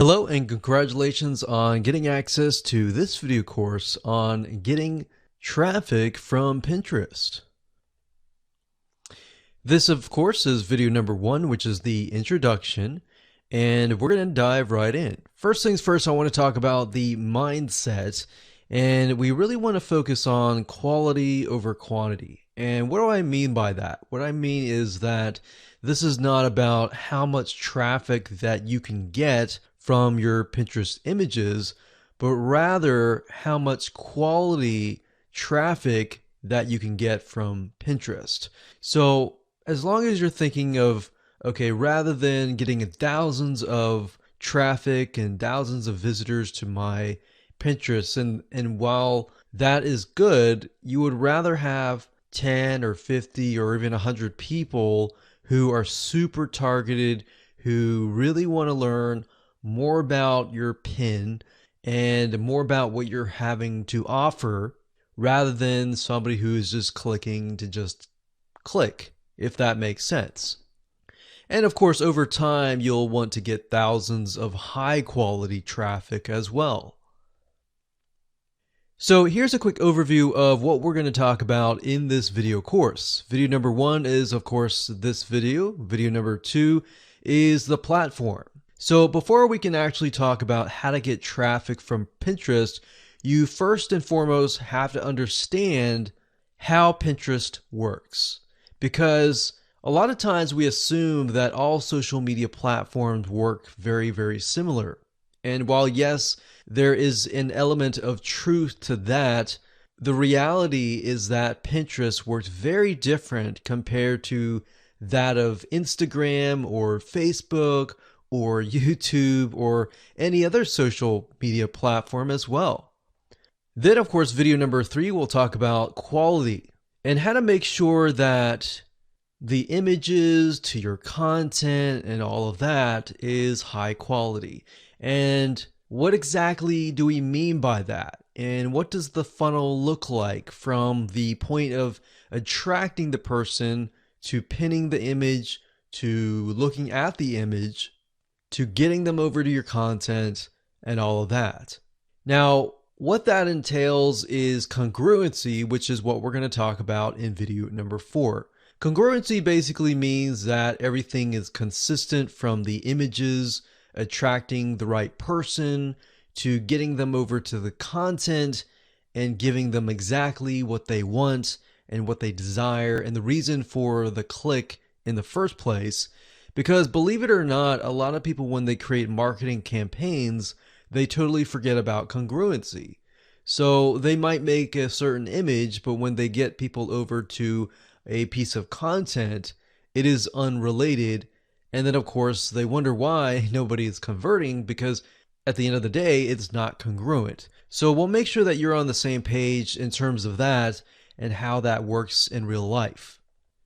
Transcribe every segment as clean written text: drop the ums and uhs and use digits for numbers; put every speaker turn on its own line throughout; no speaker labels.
Hello and congratulations on getting access to this video course on getting traffic from Pinterest. This, of course, is video number 1, which is the introduction, and we're going to dive right in. First things first, I want to talk about the mindset, and we really want to focus on quality over quantity. And what do I mean by that? What I mean is that this is not about how much traffic that you can get from your Pinterest images, but rather how much quality traffic that you can get from Pinterest. So as long as you're thinking of, okay, rather than getting thousands of traffic and thousands of visitors to my Pinterest, and while that is good, you would rather have 10 or 50 or even 100 people who are super targeted, who really want to learn more about your pin and more about what you're having to offer rather than somebody who's just clicking to just click, if that makes sense. And of course, over time, you'll want to get thousands of high quality traffic as well. So here's a quick overview of what we're going to talk about in this video course. Video number 1 is, of course, this video. Video number 2 is the platform. So before we can actually talk about how to get traffic from Pinterest, you first and foremost have to understand how Pinterest works. Because a lot of times we assume that all social media platforms work very, very similar. And while yes, there is an element of truth to that, the reality is that Pinterest works very different compared to that of Instagram or Facebook or YouTube or any other social media platform as well. Then, of course, video number 3, we'll talk about quality and how to make sure that the images to your content and all of that is high quality. And what exactly do we mean by that? And what does the funnel look like from the point of attracting the person to pinning the image, to looking at the image, to getting them over to your content and all of that? Now, what that entails is congruency, which is what we're going to talk about in video number 4. Congruency basically means that everything is consistent from the images, attracting the right person, to getting them over to the content and giving them exactly what they want and what they desire and the reason for the click in the first place. Because believe it or not, a lot of people, when they create marketing campaigns, they totally forget about congruency. So they might make a certain image, but when they get people over to a piece of content, it is unrelated. And then, of course, they wonder why nobody is converting, because at the end of the day, it's not congruent. So we'll make sure that you're on the same page in terms of that and how that works in real life.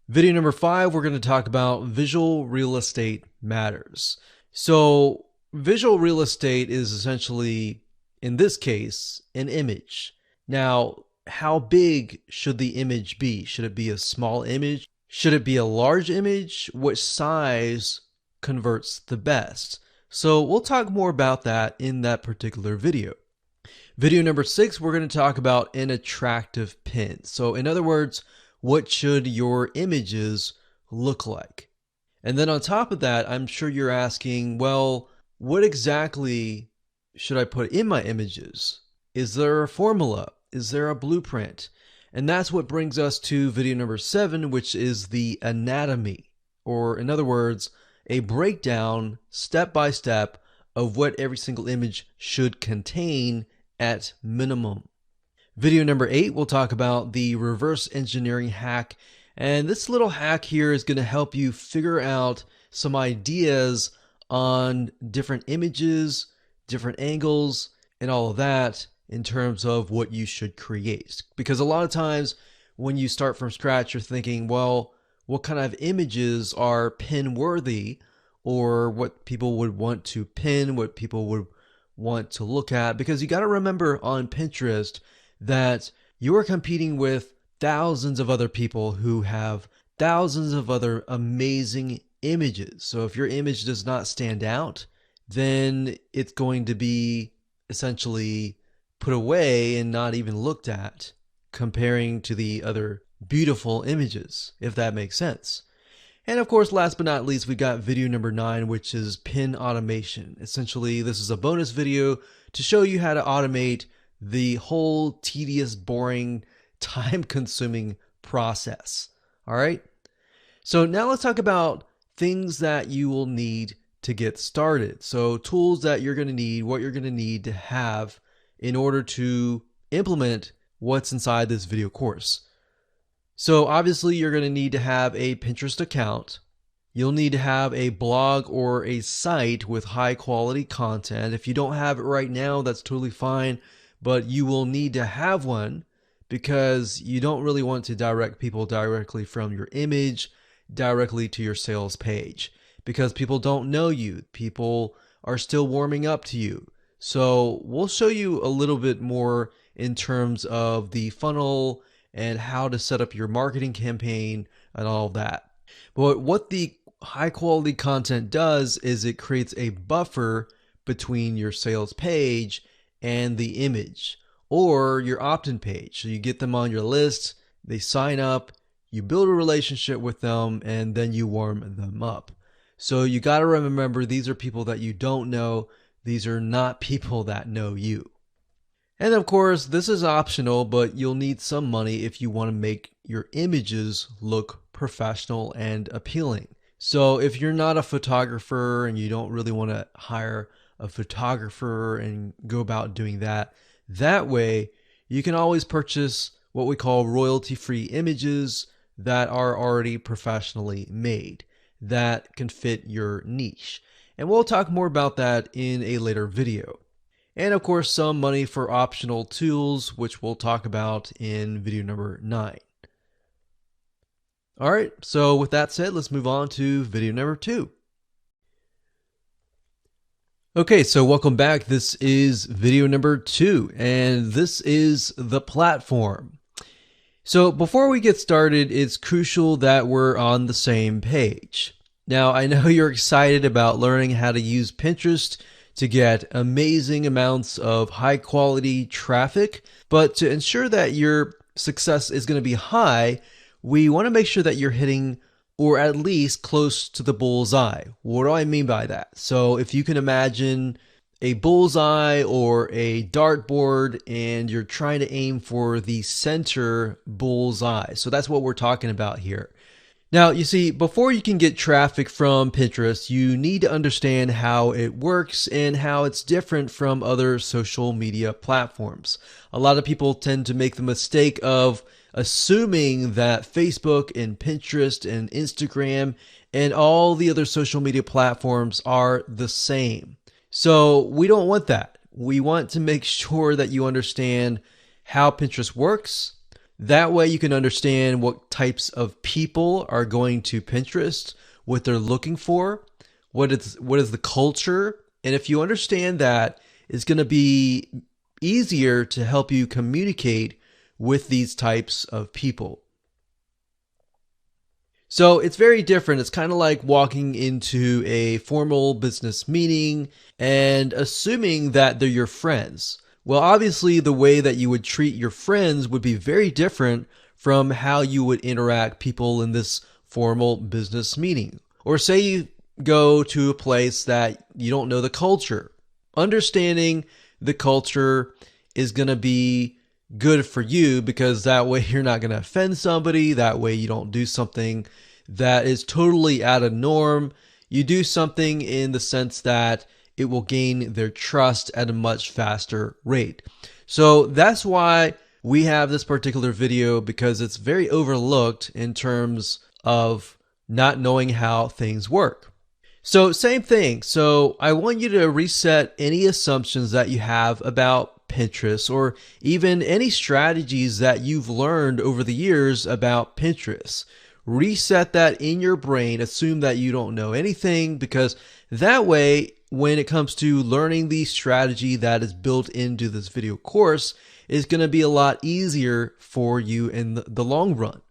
Video number 5, we're going to talk about visual real estate matters. So visual real estate is essentially, in this case, an image. Now, how big should the image be? Should it be a small image? Should it be a large image? What size converts the best? So we'll talk more about that in that particular video. Video number 6, we're going to talk about an attractive pin. So in other words, what should your images look like? And then on top of that, I'm sure you're asking, well, what exactly should I put in my images? Is there a formula? Is there a blueprint? And that's what brings us to video number 7, which is the anatomy, or in other words, a breakdown step by step of what every single image should contain at minimum. Video number 8, we'll talk about the reverse engineering hack. And this little hack here is going to help you figure out some ideas on different images, different angles, and all of that in terms of what you should create. Because a lot of times when you start from scratch, you're thinking, well, what kind of images are pin worthy, or what people would want to pin, what people would want to look at? Because you got to remember on Pinterest that you are competing with thousands of other people who have thousands of other amazing images. So if your image does not stand out, then it's going to be essentially put away and not even looked at, comparing to the other beautiful images, if that makes sense. And of course, last but not least, we got video number 9, which is pin automation. Essentially, this is a bonus video to show you how to automate the whole tedious, boring, time-consuming process. All right? So now let's talk about things that you will need to get started. So tools that you're going to need, what you're going to need to have in order to implement what's inside this video course. So obviously you're going to need to have a Pinterest account. You'll need to have a blog or a site with high quality content. If you don't have it right now, that's totally fine, but you will need to have one because you don't really want to direct people directly from your image directly to your sales page because people don't know you. People are still warming up to you. So we'll show you a little bit more in terms of the funnel and how to set up your marketing campaign and all of that. But what the high quality content does is it creates a buffer between your sales page and the image or your opt-in page. So you get them on your list, they sign up, you build a relationship with them, and then you warm them up. So you got to remember, these are people that you don't know. These are not people that know you. And of course, this is optional, but you'll need some money if you want to make your images look professional and appealing. So if you're not a photographer and you don't really want to hire a photographer and go about doing that, that way you can always purchase what we call royalty-free images that are already professionally made that can fit your niche. And we'll talk more about that in a later video. And of course, some money for optional tools, which we'll talk about in video number 9. All right, so with that said, let's move on to video number 2. Okay, so welcome back. This is video number 2, and this is the platform. So before we get started, it's crucial that we're on the same page. Now, I know you're excited about learning how to use Pinterest to get amazing amounts of high quality traffic, but to ensure that your success is going to be high, we want to make sure that you're hitting or at least close to the bullseye. What do I mean by that? So if you can imagine a bullseye or a dartboard and you're trying to aim for the center bullseye. So that's what we're talking about here. Now, you see, before you can get traffic from Pinterest, you need to understand how it works and how it's different from other social media platforms. A lot of people tend to make the mistake of assuming that Facebook and Pinterest and Instagram and all the other social media platforms are the same. So we don't want that. We want to make sure that you understand how Pinterest works. That way you can understand what types of people are going to Pinterest, what they're looking for, what is the culture. And if you understand that, it's going to be easier to help you communicate with these types of people. So it's very different. It's kind of like walking into a formal business meeting and assuming that they're your friends. Well, obviously, the way that you would treat your friends would be very different from how you would interact people in this formal business meeting. Or say you go to a place that you don't know the culture. Understanding the culture is going to be good for you because that way you're not going to offend somebody. That way you don't do something that is totally out of norm. You do something in the sense that it will gain their trust at a much faster rate. So that's why we have this particular video, because it's very overlooked in terms of not knowing how things work. So same thing. So I want you to reset any assumptions that you have about Pinterest or even any strategies that you've learned over the years about Pinterest. Reset that in your brain. Assume that you don't know anything, because that way, when it comes to learning the strategy that is built into this video course, is going to be a lot easier for you in the long run.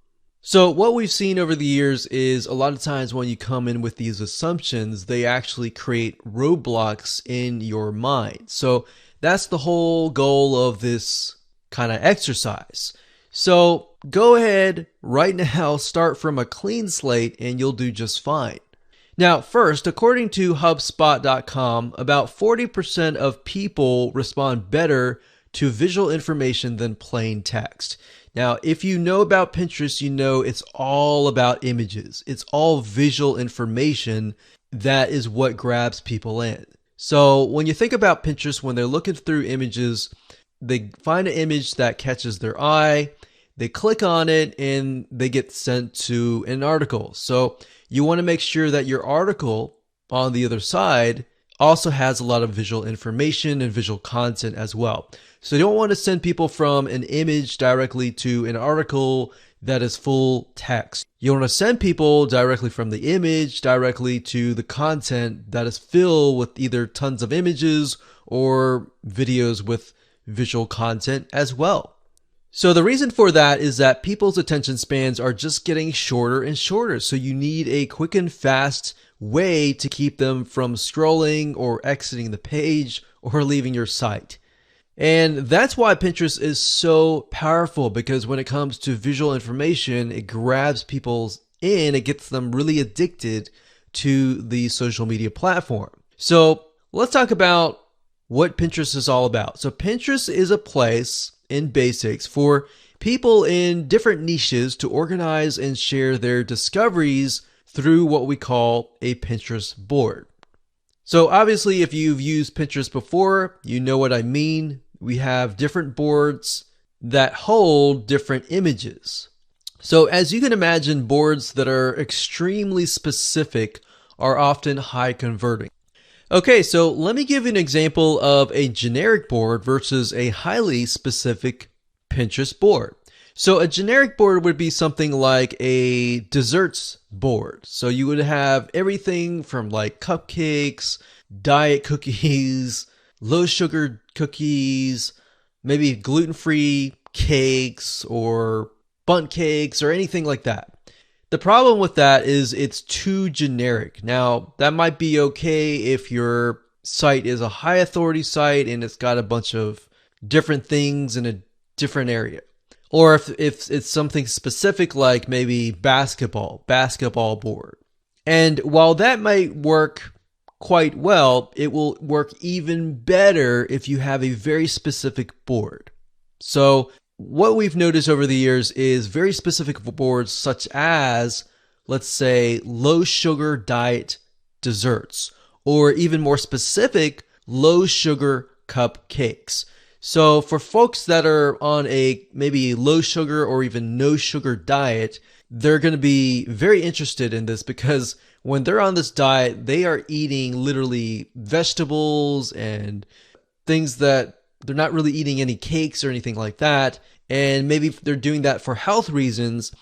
So, what we've seen over the years is a lot of times when you come in with these assumptions, they actually create roadblocks in your mind. So, that's the whole goal of this kind of exercise. So, go ahead right now, start from a clean slate, and you'll do just fine. Now, first, according to HubSpot.com, about 40% of people respond better to visual information than plain text. Now, if you know about Pinterest, you know it's all about images. It's all visual information that is what grabs people in. So when you think about Pinterest, when they're looking through images, they find an image that catches their eye, they click on it, and they get sent to an article. So you want to make sure that your article on the other side also has a lot of visual information and visual content as well. So you don't want to send people from an image directly to an article that is full text. You want to send people directly from the image directly to the content that is filled with either tons of images or videos with visual content as well. So the reason for that is that people's attention spans are just getting shorter and shorter. So you need a quick and fast way to keep them from scrolling or exiting the page or leaving your site. And that's why Pinterest is so powerful, because when it comes to visual information, it grabs people in, it gets them really addicted to the social media platform. So let's talk about what Pinterest is all about. So Pinterest is a place in basics for people in different niches to organize and share their discoveries through what we call a Pinterest board. So obviously, if you've used Pinterest before, you know what I mean. We have different boards that hold different images. So as you can imagine, boards that are extremely specific are often high converting. Okay, so let me give you an example of a generic board versus a highly specific Pinterest board. So a generic board would be something like a desserts board. So you would have everything from like cupcakes, diet cookies, low sugar cookies, maybe gluten-free cakes or bundt cakes or anything like that. The problem with that is it's too generic. Now, that might be okay if your site is a high authority site and it's got a bunch of different things in a different area. Or if it's something specific like maybe basketball board. And while that might work quite well, it will work even better if you have a very specific board. So what we've noticed over the years is very specific boards such as, let's say, low sugar diet desserts, or even more specific, low sugar cupcakes. So for folks that are on a maybe low sugar or even no sugar diet, they're going to be very interested in this, because when they're on this diet, they are eating literally vegetables and things that they're not really eating any cakes or anything like that. And maybe they're doing that for health reasons.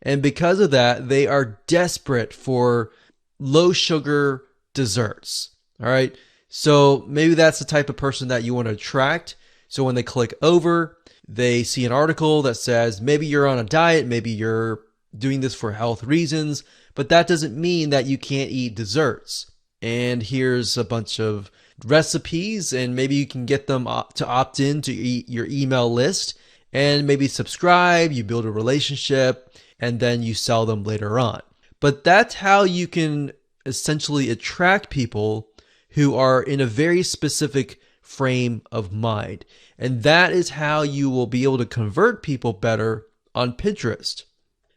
And because of that, they are desperate for low sugar desserts. All right. So maybe that's the type of person that you want to attract. So when they click over, they see an article that says, maybe you're on a diet, maybe you're doing this for health reasons, but that doesn't mean that you can't eat desserts. And here's a bunch of recipes, and maybe you can get them to opt in to your email list, and maybe subscribe, you build a relationship, and then you sell them later on. But that's how you can essentially attract people who are in a very specific frame of mind. And that is how you will be able to convert people better on Pinterest.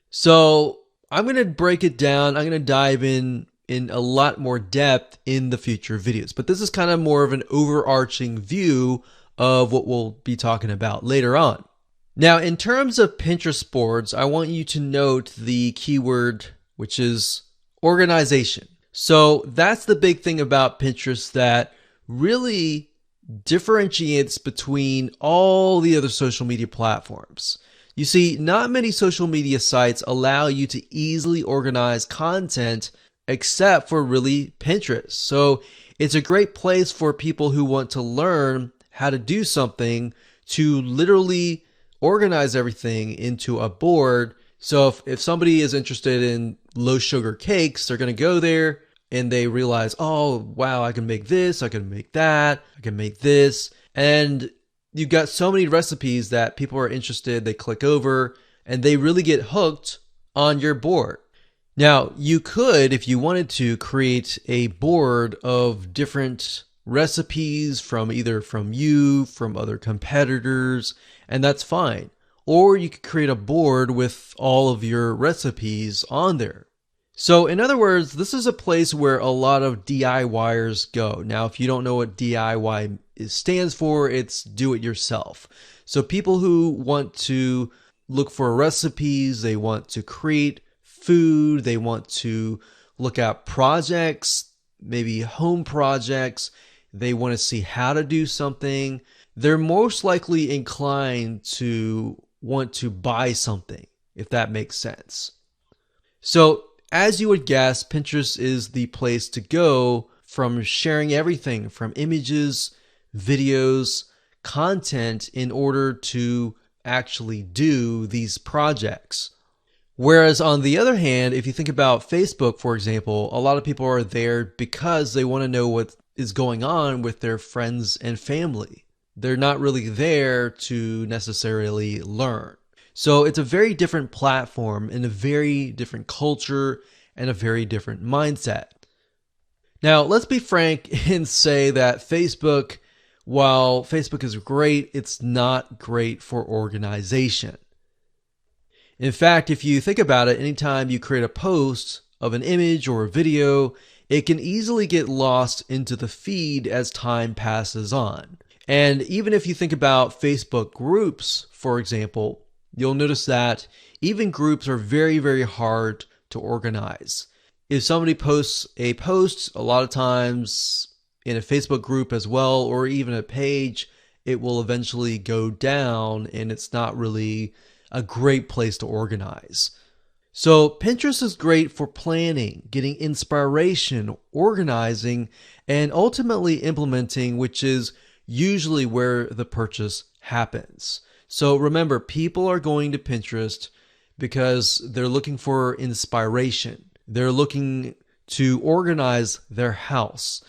So I'm going to break it down. I'm going to dive in a lot more depth in the future videos. But this is kind of more of an overarching view of what we'll be talking about later on. Now, in terms of Pinterest boards, I want you to note the keyword, which is organization. So that's the big thing about Pinterest that really differentiates between all the other social media platforms. You see, not many social media sites allow you to easily organize content except for really Pinterest. So it's a great place for people who want to learn how to do something to literally organize everything into a board So if somebody is interested in low sugar cakes, they're going to go there and they realize, oh, wow, I can make this, I can make that, I can make this. And you've got so many recipes that people are interested, they click over and they really get hooked on your board. Now, you could, if you wanted to, create a board of different recipes from either from you, from other competitors, and that's fine. Or you could create a board with all of your recipes on there. So in other words, this is a place where a lot of DIYers go. Now, if you don't know what DIY stands for, it's do it yourself. So people who want to look for recipes, they want to create food, they want to look at projects, maybe home projects, they want to see how to do something. They're most likely inclined to want to buy something, if that makes sense. So, as you would guess, Pinterest is the place to go from sharing everything from images, videos, content in order to actually do these projects. Whereas on the other hand, if you think about Facebook, for example, a lot of people are there because they want to know what is going on with their friends and family. They're not really there to necessarily learn. So it's a very different platform and a very different culture and a very different mindset. Now, let's be frank and say that Facebook, while Facebook is great, it's not great for organization. In fact, if you think about it, anytime you create a post of an image or a video, it can easily get lost into the feed as time passes on. And even if you think about Facebook groups, for example, you'll notice that even groups are very, very hard to organize. If somebody posts a post, a lot of times in a Facebook group as well, or even a page, it will eventually go down and it's not really a great place to organize. So Pinterest is great for planning, getting inspiration, organizing, and ultimately implementing, which is usually where the purchase happens. So remember, people are going to Pinterest because they're looking for inspiration. They're looking to organize their house.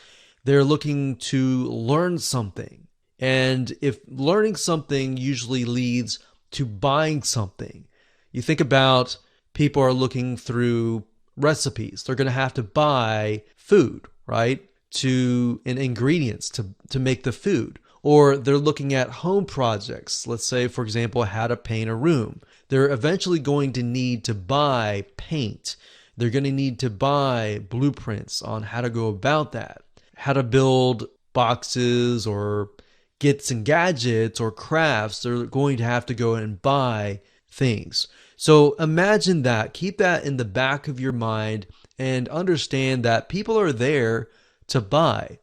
They're looking to learn something. And if learning something usually leads to buying something, you think about people are looking through recipes. They're going to have to buy food, right? And ingredients to make the food. Or they're looking at home projects. Let's say, for example, how to paint a room. They're eventually going to need to buy paint. They're going to need to buy blueprints on how to go about that, how to build boxes or kits and gadgets or crafts. They're going to have to go and buy things. So imagine that. Keep that in the back of your mind and understand that people are there to buy.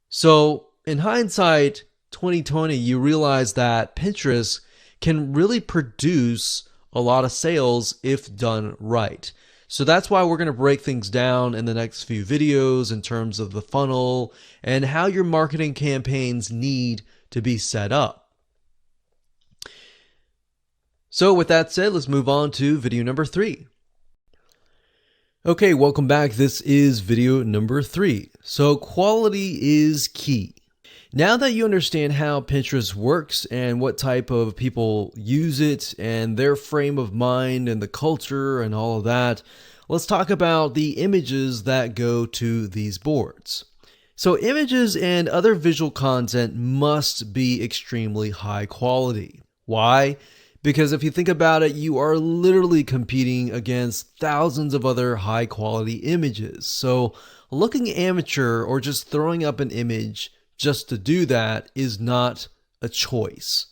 So in hindsight, 2020, you realize that Pinterest can really produce a lot of sales if done right. So that's why we're going to break things down in the next few videos in terms of the funnel and how your marketing campaigns need to be set up. So with that said, let's move on to video number 3. Okay, welcome back. This is video number 3. So quality is key. Now that you understand how Pinterest works and what type of people use it and their frame of mind and the culture and all of that, let's talk about the images that go to these boards. So images and other visual content must be extremely high quality. Why? Because if you think about it, you are literally competing against thousands of other high quality images. So looking amateur or just throwing up an image just to do that is not a choice.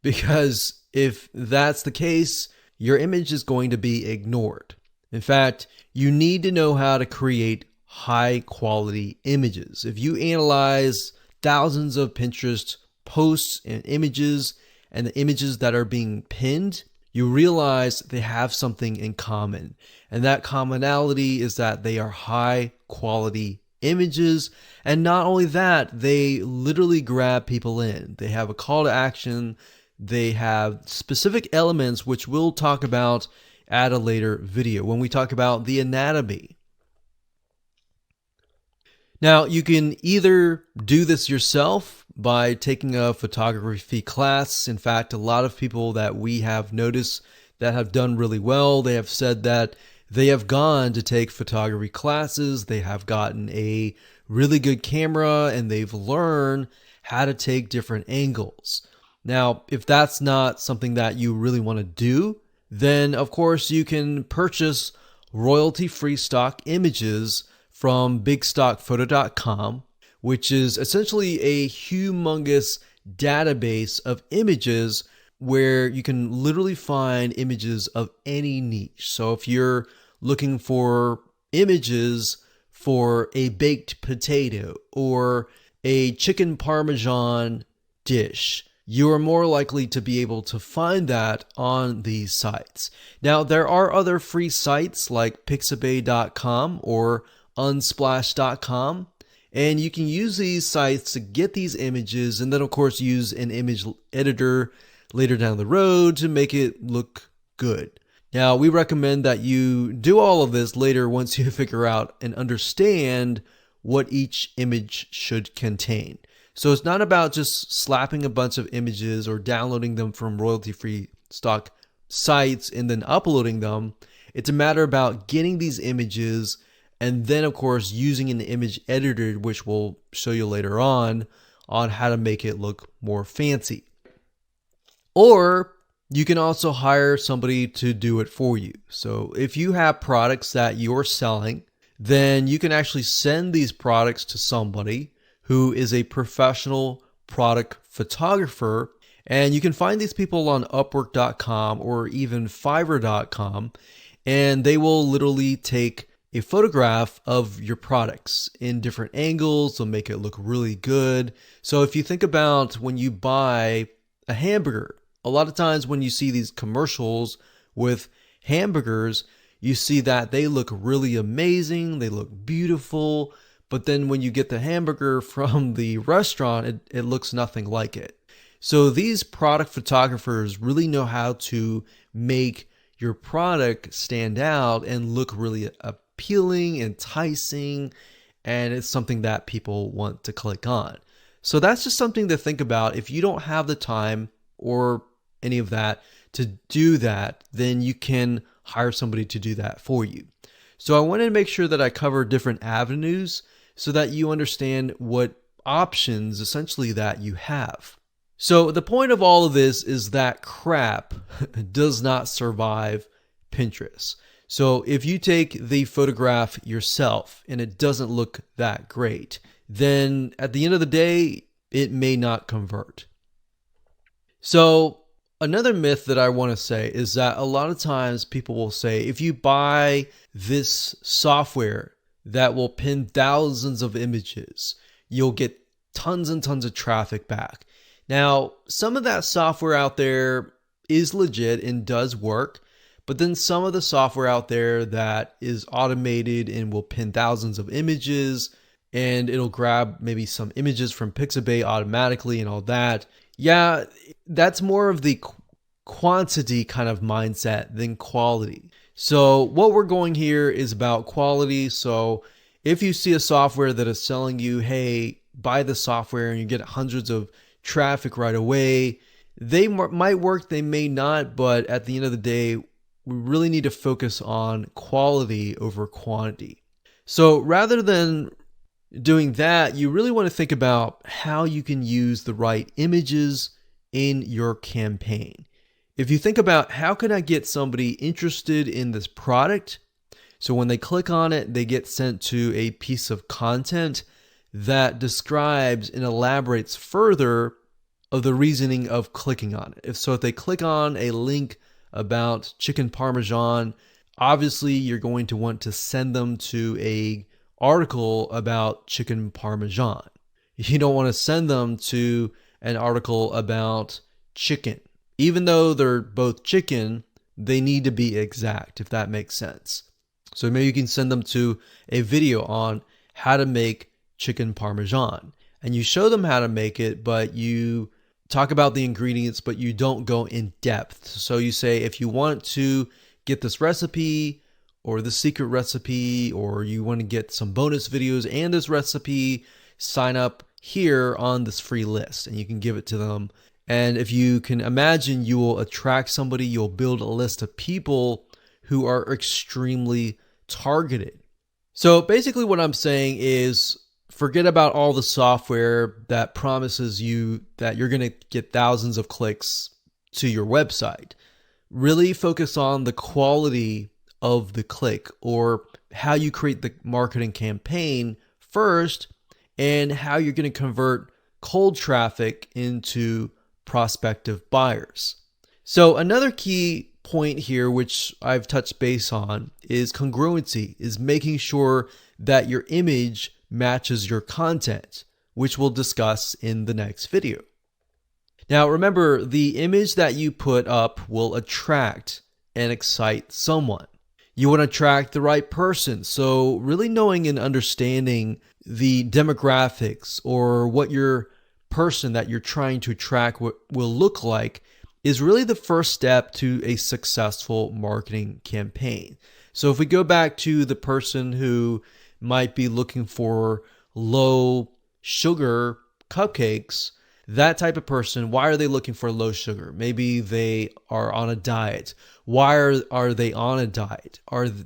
Because if that's the case, your image is going to be ignored. In fact, you need to know how to create high quality images. If you analyze thousands of Pinterest posts and images and the images that are being pinned, you realize they have something in common. And that commonality is that they are high quality images. And not only that, they literally grab people in. They have a call to action. they have specific elements which we'll talk about at a later video when we talk about the anatomy. Now, you can either do this yourself by taking a photography class. In fact, a lot of people that we have noticed that have done really well, they have said that they have gone to take photography classes, they have gotten a really good camera, and they've learned how to take different angles. Now, if that's not something that you really want to do, then of course you can purchase royalty-free stock images from bigstockphoto.com, which is essentially a humongous database of images where you can literally find images of any niche. So if you're looking for images for a baked potato or a chicken parmesan dish, you are more likely to be able to find that on these sites. Now, there are other free sites like pixabay.com or unsplash.com, and you can use these sites to get these images and then of course use an image editor later down the road to make it look good. Now, we recommend that you do all of this later once you figure out and understand what each image should contain. So it's not about just slapping a bunch of images or downloading them from royalty-free stock sites and then uploading them. It's a matter about getting these images and then of course using an image editor, which we'll show you later on how to make it look more fancy. Or you can also hire somebody to do it for you. So if you have products that you're selling, then you can actually send these products to somebody who is a professional product photographer. And you can find these people on Upwork.com or even Fiverr.com, and they will literally take a photograph of your products in different angles. They'll make it look really good. So if you think about when you buy a hamburger, a lot of times when you see these commercials with hamburgers, you see that they look really amazing, they look beautiful, but then when you get the hamburger from the restaurant, it looks nothing like it. So these product photographers really know how to make your product stand out and look really appealing, enticing, and it's something that people want to click on. So that's just something to think about. If you don't have the time or any of that to do that, then you can hire somebody to do that for you. So I wanted to make sure that I cover different avenues so that you understand what options essentially that you have. So the point of all of this is that crap does not survive Pinterest. So if you take the photograph yourself and it doesn't look that great, then at the end of the day, it may not convert. So another myth that I want to say is that a lot of times people will say, if you buy this software that will pin thousands of images, you'll get tons and tons of traffic back. Now, some of that software out there is legit and does work, but then some of the software out there that is automated and will pin thousands of images and it'll grab maybe some images from Pixabay automatically and all that. Yeah, that's more of the quantity kind of mindset than quality. So what we're going here is about quality. So if you see a software that is selling you, hey, buy the software and you get hundreds of traffic right away, they might work, they may not, but at the end of the day, we really need to focus on quality over quantity. So rather than doing that, you really want to think about how you can use the right images in your campaign. If you think about how can I get somebody interested in this product, so when they click on it, they get sent to a piece of content that describes and elaborates further of the reasoning of clicking on it. If they click on a link about chicken parmesan, obviously you're going to want to send them to a article about chicken parmesan. You don't want to send them to an article about chicken. Even though they're both chicken, they need to be exact, if that makes sense. So maybe you can send them to a video on how to make chicken parmesan, and you show them how to make it, but you talk about the ingredients, but you don't go in depth. So you say, if you want to get this recipe or the secret recipe, or you want to get some bonus videos and this recipe, sign up here on this free list, and you can give it to them. And if you can imagine, you will attract somebody, you'll build a list of people who are extremely targeted. So basically what I'm saying is, forget about all the software that promises you that you're going to get thousands of clicks to your website. Really focus on the quality of the click, or how you create the marketing campaign first, and how you're going to convert cold traffic into prospective buyers. So another key point here, which I've touched base on, is congruency, is making sure that your image matches your content, which we'll discuss in the next video. Now remember, the image that you put up will attract and excite someone. You want to attract the right person. So really knowing and understanding the demographics, or what your person that you're trying to attract will look like, is really the first step to a successful marketing campaign. So if we go back to the person who might be looking for low sugar cupcakes, that type of person, why are they looking for low sugar? Maybe they are on a diet. Why are they on a diet?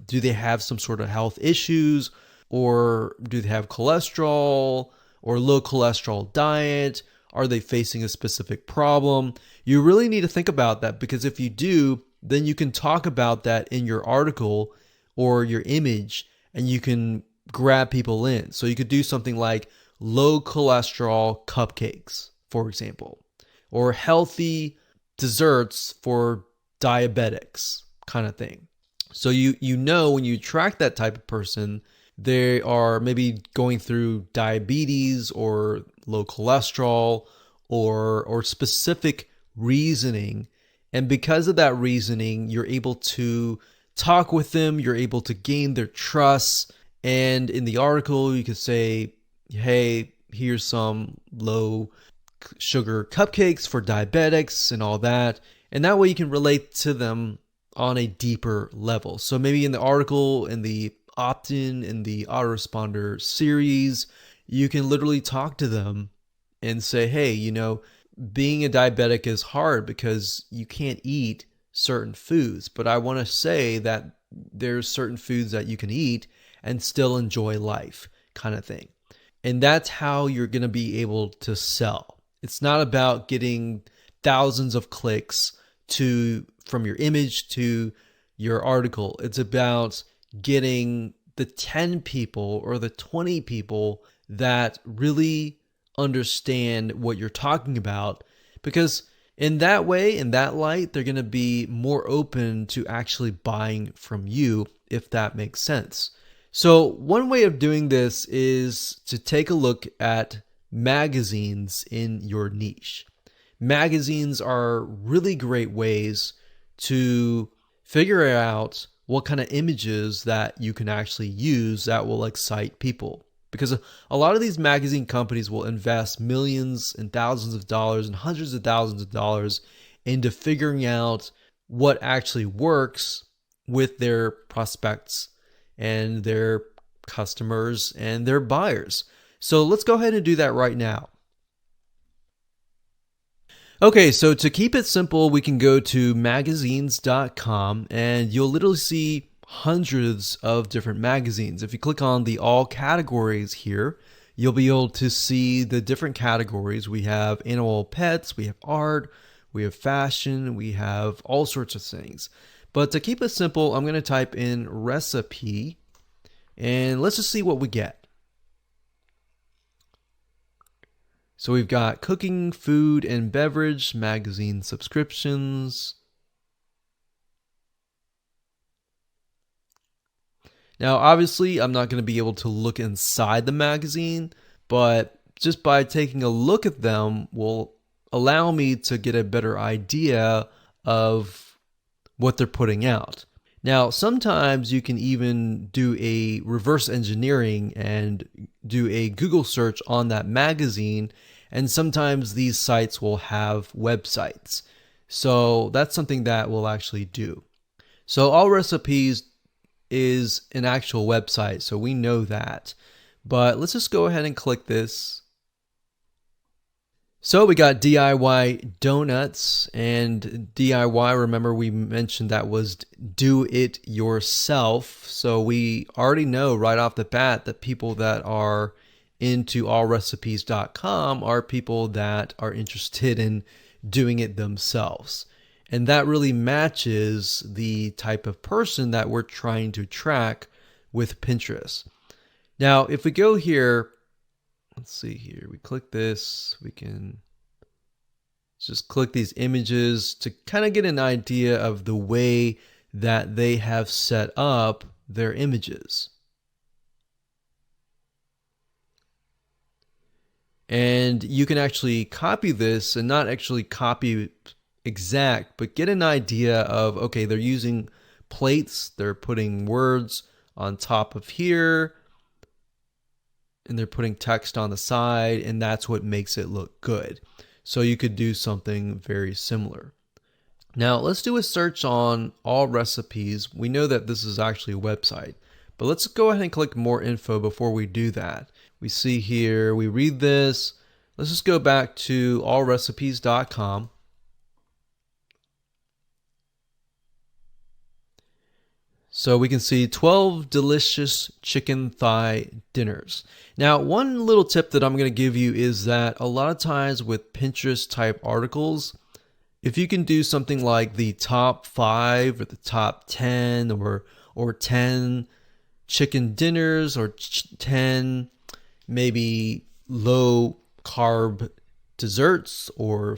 Do they have some sort of health issues, or do they have cholesterol or low cholesterol diet? Are they facing a specific problem? You really need to think about that, because if you do, then you can talk about that in your article or your image, and you can grab people in. So you could do something like low cholesterol cupcakes, for example, or healthy desserts for diabetics, kind of thing. So you know, when you attract that type of person, they are maybe going through diabetes or low cholesterol, or specific reasoning. And because of that reasoning, you're able to talk with them, you're able to gain their trust. And in the article, you could say, hey, here's some low sugar cupcakes for diabetics and all that. And that way you can relate to them on a deeper level. So maybe in the article, in the opt-in, in the autoresponder series, you can literally talk to them and say, hey, being a diabetic is hard because you can't eat certain foods, but I want to say that there's certain foods that you can eat and still enjoy life, kind of thing. And that's how you're going to be able to sell. It's not about getting thousands of clicks from your image to your article. It's about getting the 10 people or the 20 people that really understand what you're talking about, because in that way, in that light, they're going to be more open to actually buying from you, if that makes sense. So one way of doing this is to take a look at magazines in your niche. Magazines are really great ways to figure out what kind of images that you can actually use that will excite people. Because a lot of these magazine companies will invest millions and thousands of dollars and hundreds of thousands of dollars into figuring out what actually works with their prospects and their customers and their buyers. So let's go ahead and do that right now. Okay, so to keep it simple, we can go to magazines.com, and you'll literally see hundreds of different magazines. If you click on the all categories here, you'll be able to see the different categories. We have animal pets, we have art, we have fashion, we have all sorts of things. But to keep it simple, I'm going to type in recipe, and let's just see what we get. So we've got cooking, food, and beverage, magazine subscriptions. Now, obviously, I'm not going to be able to look inside the magazine, but just by taking a look at them will allow me to get a better idea of what they're putting out. Now, sometimes you can even do a reverse engineering and do a Google search on that magazine And sometimes these sites will have websites. So that's something that we'll actually do. So All Recipes is an actual website, so we know that. But let's just go ahead and click this. So we got DIY donuts, and DIY, remember we mentioned that was do it yourself. So we already know right off the bat that people that are into allrecipes.com are people that are interested in doing it themselves. And that really matches the type of person that we're trying to track with Pinterest. Now, if we go here, let's see here, we click this, we can just click these images to kind of get an idea of the way that they have set up their images. And you can actually copy this, and not actually copy exact, but get an idea of, okay, they're using plates, they're putting words on top of here, and they're putting text on the side, and that's what makes it look good. So you could do something very similar. Now let's do a search on All Recipes. We know that this is actually a website, but let's go ahead and click more info before we do that. We see here, we read this. Let's just go back to allrecipes.com. So we can see 12 delicious chicken thigh dinners. Now, one little tip that I'm going to give you is that a lot of times with Pinterest type articles, if you can do something like the top 5 or the top 10 or 10 chicken dinners or 10 maybe low carb desserts or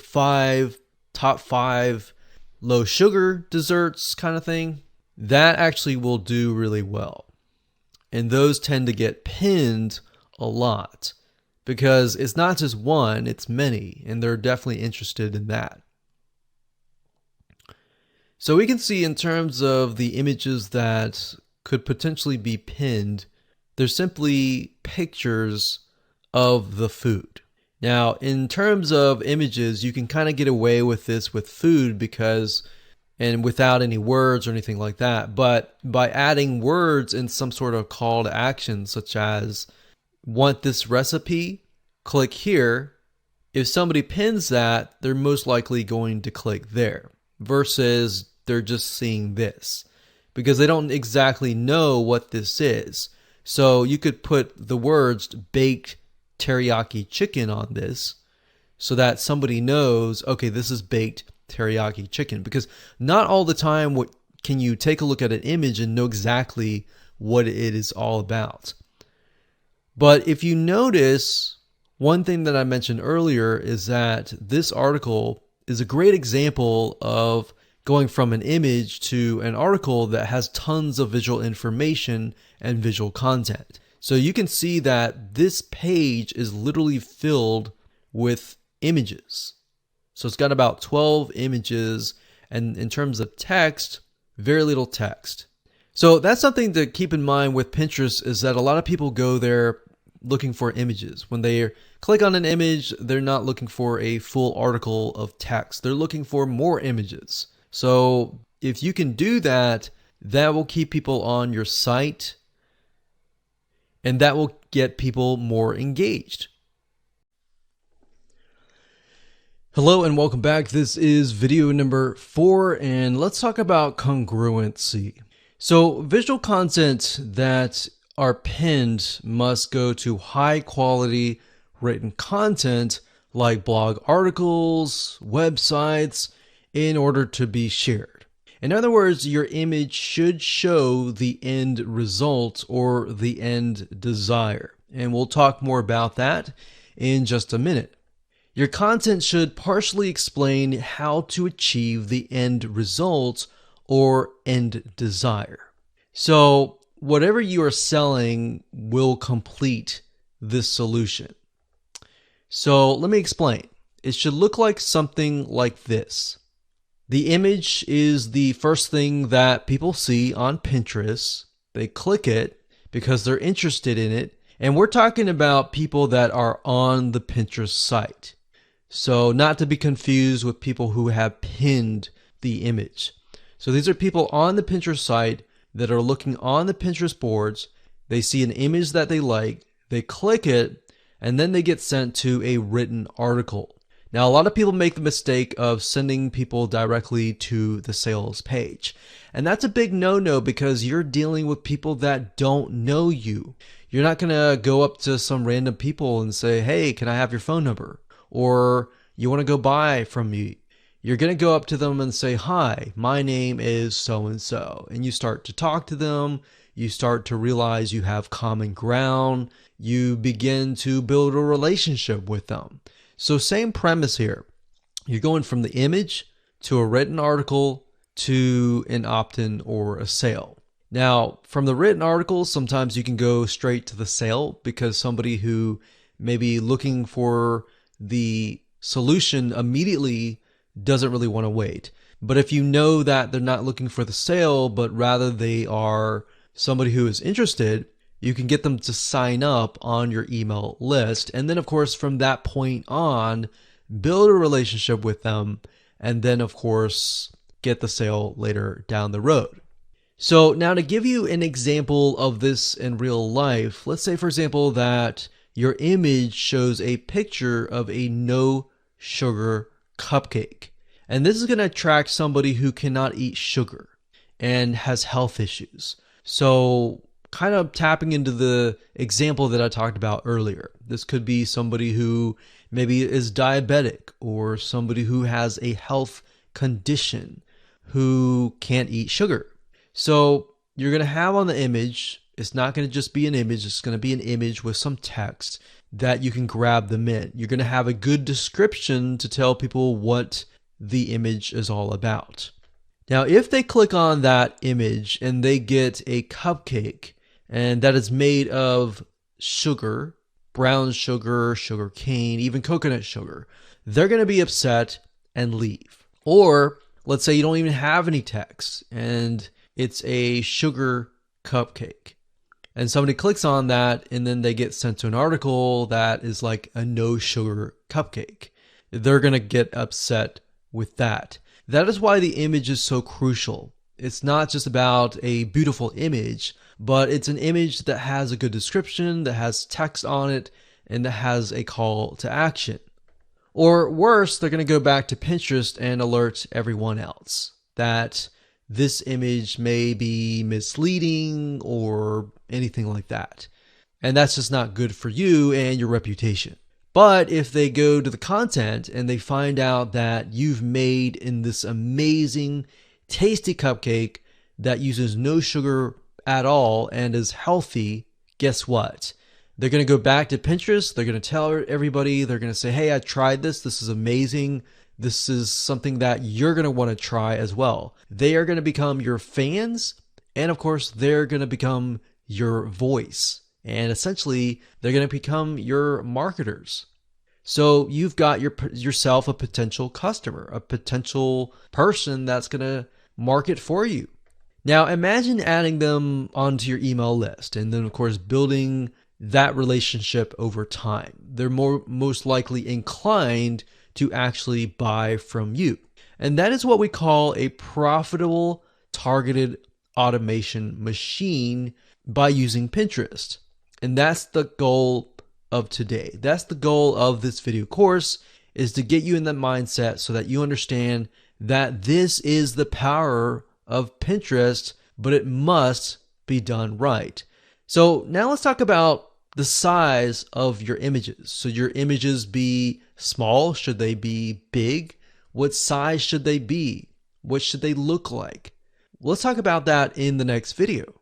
top 5 low sugar desserts kind of thing, that actually will do really well. And those tend to get pinned a lot because it's not just one, it's many, and they're definitely interested in that. So we can see in terms of the images that could potentially be pinned, they're simply pictures of the food. Now, in terms of images, you can kind of get away with this with food because, and without any words or anything like that, but by adding words in some sort of call to action, such as want this recipe, click here. If somebody pins that, they're most likely going to click there versus they're just seeing this because they don't exactly know what this is. So you could put the words baked teriyaki chicken on this so that somebody knows, okay, this is baked teriyaki chicken, because not all the time can you take a look at an image and know exactly what it is all about. But if you notice, one thing that I mentioned earlier is that this article is a great example of going from an image to an article that has tons of visual information and visual content. So you can see that this page is literally filled with images. So it's got about 12 images, and in terms of text, very little text. So that's something to keep in mind with Pinterest, is that a lot of people go there looking for images. When they click on an image, they're not looking for a full article of text. They're looking for more images. So if you can do that, that will keep people on your site, and that will get people more engaged. Hello and welcome back. This is video number 4, and let's talk about congruency. So visual content that are pinned must go to high quality written content like blog articles, websites, in order to be shared. In other words, your image should show the end result or the end desire. And we'll talk more about that in just a minute. Your content should partially explain how to achieve the end result or end desire. So whatever you are selling will complete this solution. So let me explain. It should look like something like this. The image is the first thing that people see on Pinterest. They click it because they're interested in it, And we're talking about people that are on the Pinterest site. So not to be confused with people who have pinned the image. So these are people on the Pinterest site that are looking on the Pinterest boards. They see an image that they like, they click it, and then they get sent to a written article. Now, a lot of people make the mistake of sending people directly to the sales page. And that's a big no-no because you're dealing with people that don't know you. You're not going to go up to some random people and say, hey, can I have your phone number? Or you want to go buy from me. You're going to go up to them and say, hi, my name is so-and-so. And you start to talk to them. You start to realize you have common ground. You begin to build a relationship with them. So same premise here. You're going from the image to a written article to an opt-in or a sale. Now, from the written article, sometimes you can go straight to the sale because somebody who may be looking for the solution immediately doesn't really want to wait. But if you know that they're not looking for the sale, but rather they are somebody who is interested, you can get them to sign up on your email list. And then, of course, from that point on, build a relationship with them. And then, of course, get the sale later down the road. So now to give you an example of this in real life, let's say, for example, that your image shows a picture of a no sugar cupcake. And this is going to attract somebody who cannot eat sugar and has health issues. So kind of tapping into the example that I talked about earlier. This could be somebody who maybe is diabetic or somebody who has a health condition who can't eat sugar. So you're going to have on the image, it's not going to just be an image, it's going to be an image with some text that you can grab them in. You're going to have a good description to tell people what the image is all about. Now, if they click on that image and they get a cupcake, and that is made of sugar, brown sugar, sugar cane, even coconut sugar, they're going to be upset and leave. Or let's say you don't even have any text and it's a sugar cupcake. And somebody clicks on that and then they get sent to an article that is like a no sugar cupcake. They're going to get upset with that. That is why the image is so crucial. It's not just about a beautiful image, but it's an image that has a good description, that has text on it, and that has a call to action. Or worse, they're going to go back to Pinterest and alert everyone else that this image may be misleading or anything like that. And that's just not good for you and your reputation. But if they go to the content and they find out that you've made in this amazing, tasty cupcake that uses no sugar at all and is healthy, guess what? They're going to go back to Pinterest. They're going to tell everybody, they're going to say, hey, I tried this. This is amazing. This is something that you're going to want to try as well. They are going to become your fans. And of course, they're going to become your voice. And essentially, they're going to become your marketers. So you've got yourself a potential customer, a potential person that's going to market for you. Now, imagine adding them onto your email list and then, of course, building that relationship over time. They're most likely inclined to actually buy from you. And that is what we call a profitable targeted automation machine by using Pinterest. And that's the goal of today. That's the goal of this video course, is to get you in that mindset so that you understand that this is the power of Pinterest, but it must be done right. So now let's talk about the size of your images. Should your images be small? Should they be big? What size should they be? What should they look like? Let's talk about that in the next video.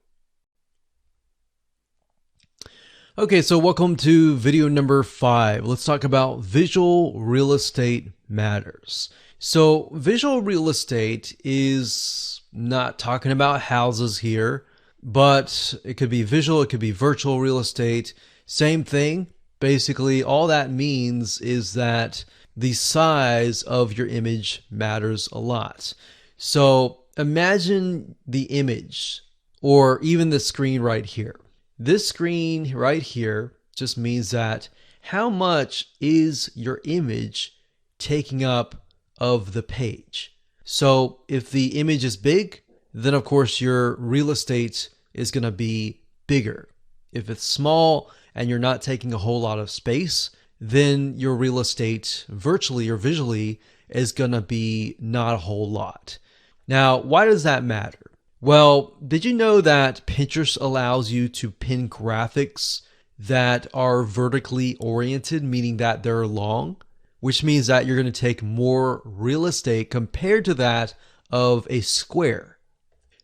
Okay, so welcome to video number 5. Let's talk about visual real estate matters. So visual real estate is not talking about houses here, but it could be visual, it could be virtual real estate. Same thing. Basically, all that means is that the size of your image matters a lot. So imagine the image or even the screen right here. This screen right here just means that how much is your image taking up of the page. So if the image is big, then of course your real estate is going to be bigger. If it's small and you're not taking a whole lot of space, then your real estate virtually or visually is going to be not a whole lot. Now, why does that matter? Well, did you know that Pinterest allows you to pin graphics that are vertically oriented, meaning that they're long, which means that you're going to take more real estate compared to that of a square.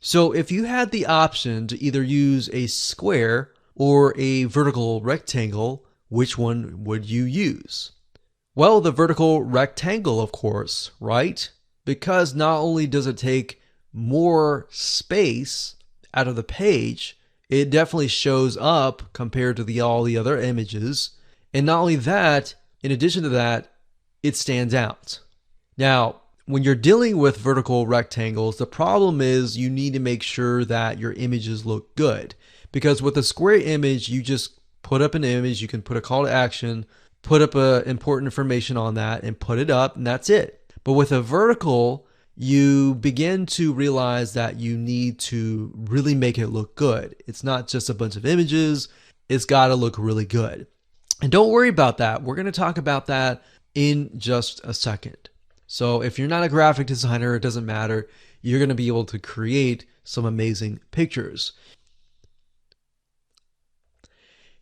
So if you had the option to either use a square or a vertical rectangle, which one would you use? Well, the vertical rectangle, of course, right? Because not only does it take more space out of the page, it definitely shows up compared to all the other images. And not only that, in addition to that, it stands out. Now, when you're dealing with vertical rectangles, the problem is you need to make sure that your images look good. Because with a square image, you just put up an image, you can put a call to action, put up important information on that and put it up, and that's it. But with a vertical, you begin to realize that you need to really make it look good. It's not just a bunch of images, it's got to look really good. And don't worry about that. We're going to talk about that in just a second. So if you're not a graphic designer, it doesn't matter. You're going to be able to create some amazing pictures.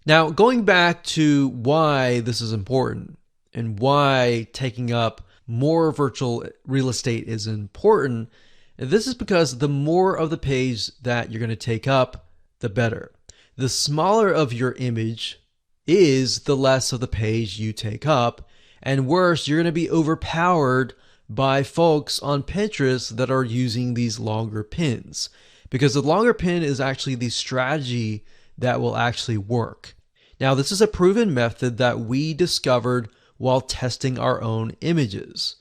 Now, going back to why this is important and why taking up more virtual real estate is important, this is because the more of the page that you're going to take up, the better. The smaller of your image is, the less of the page you take up. And worse, you're going to be overpowered by folks on Pinterest that are using these longer pins. Because the longer pin is actually the strategy that will actually work. Now, this is a proven method that we discovered while testing our own images.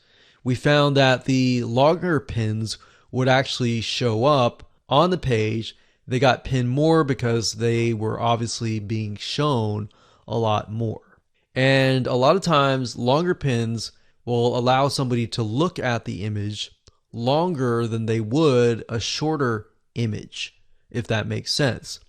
We found that the longer pins would actually show up on the page. They got pinned more because they were obviously being shown a lot more. And a lot of times, longer pins will allow somebody to look at the image longer than they would a shorter image, if that makes sense.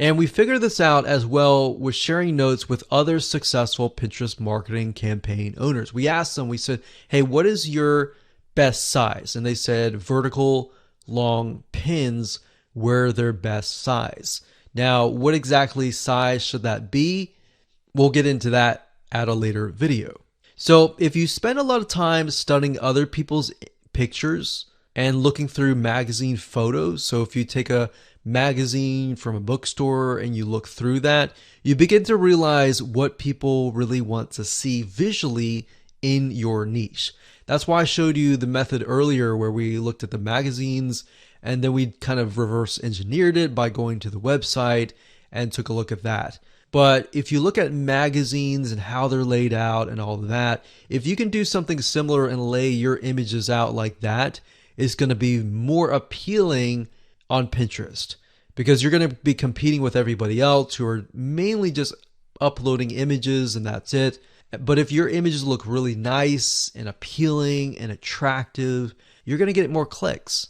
And we figured this out as well with sharing notes with other successful Pinterest marketing campaign owners. We asked them, we said, hey, what is your best size? And they said vertical long pins were their best size. Now, what exactly size should that be? We'll get into that at a later video. So if you spend a lot of time studying other people's pictures and looking through magazine photos, so if you take a magazine from a bookstore and you look through that, you begin to realize what people really want to see visually in your niche. That's why I showed you the method earlier where we looked at the magazines and then we kind of reverse engineered it by going to the website and took a look at that. But if you look at magazines and how they're laid out and all of that, if you can do something similar and lay your images out like that, it's going to be more appealing on Pinterest because you're going to be competing with everybody else who are mainly just uploading images and that's it. But if your images look really nice and appealing and attractive, you're going to get more clicks.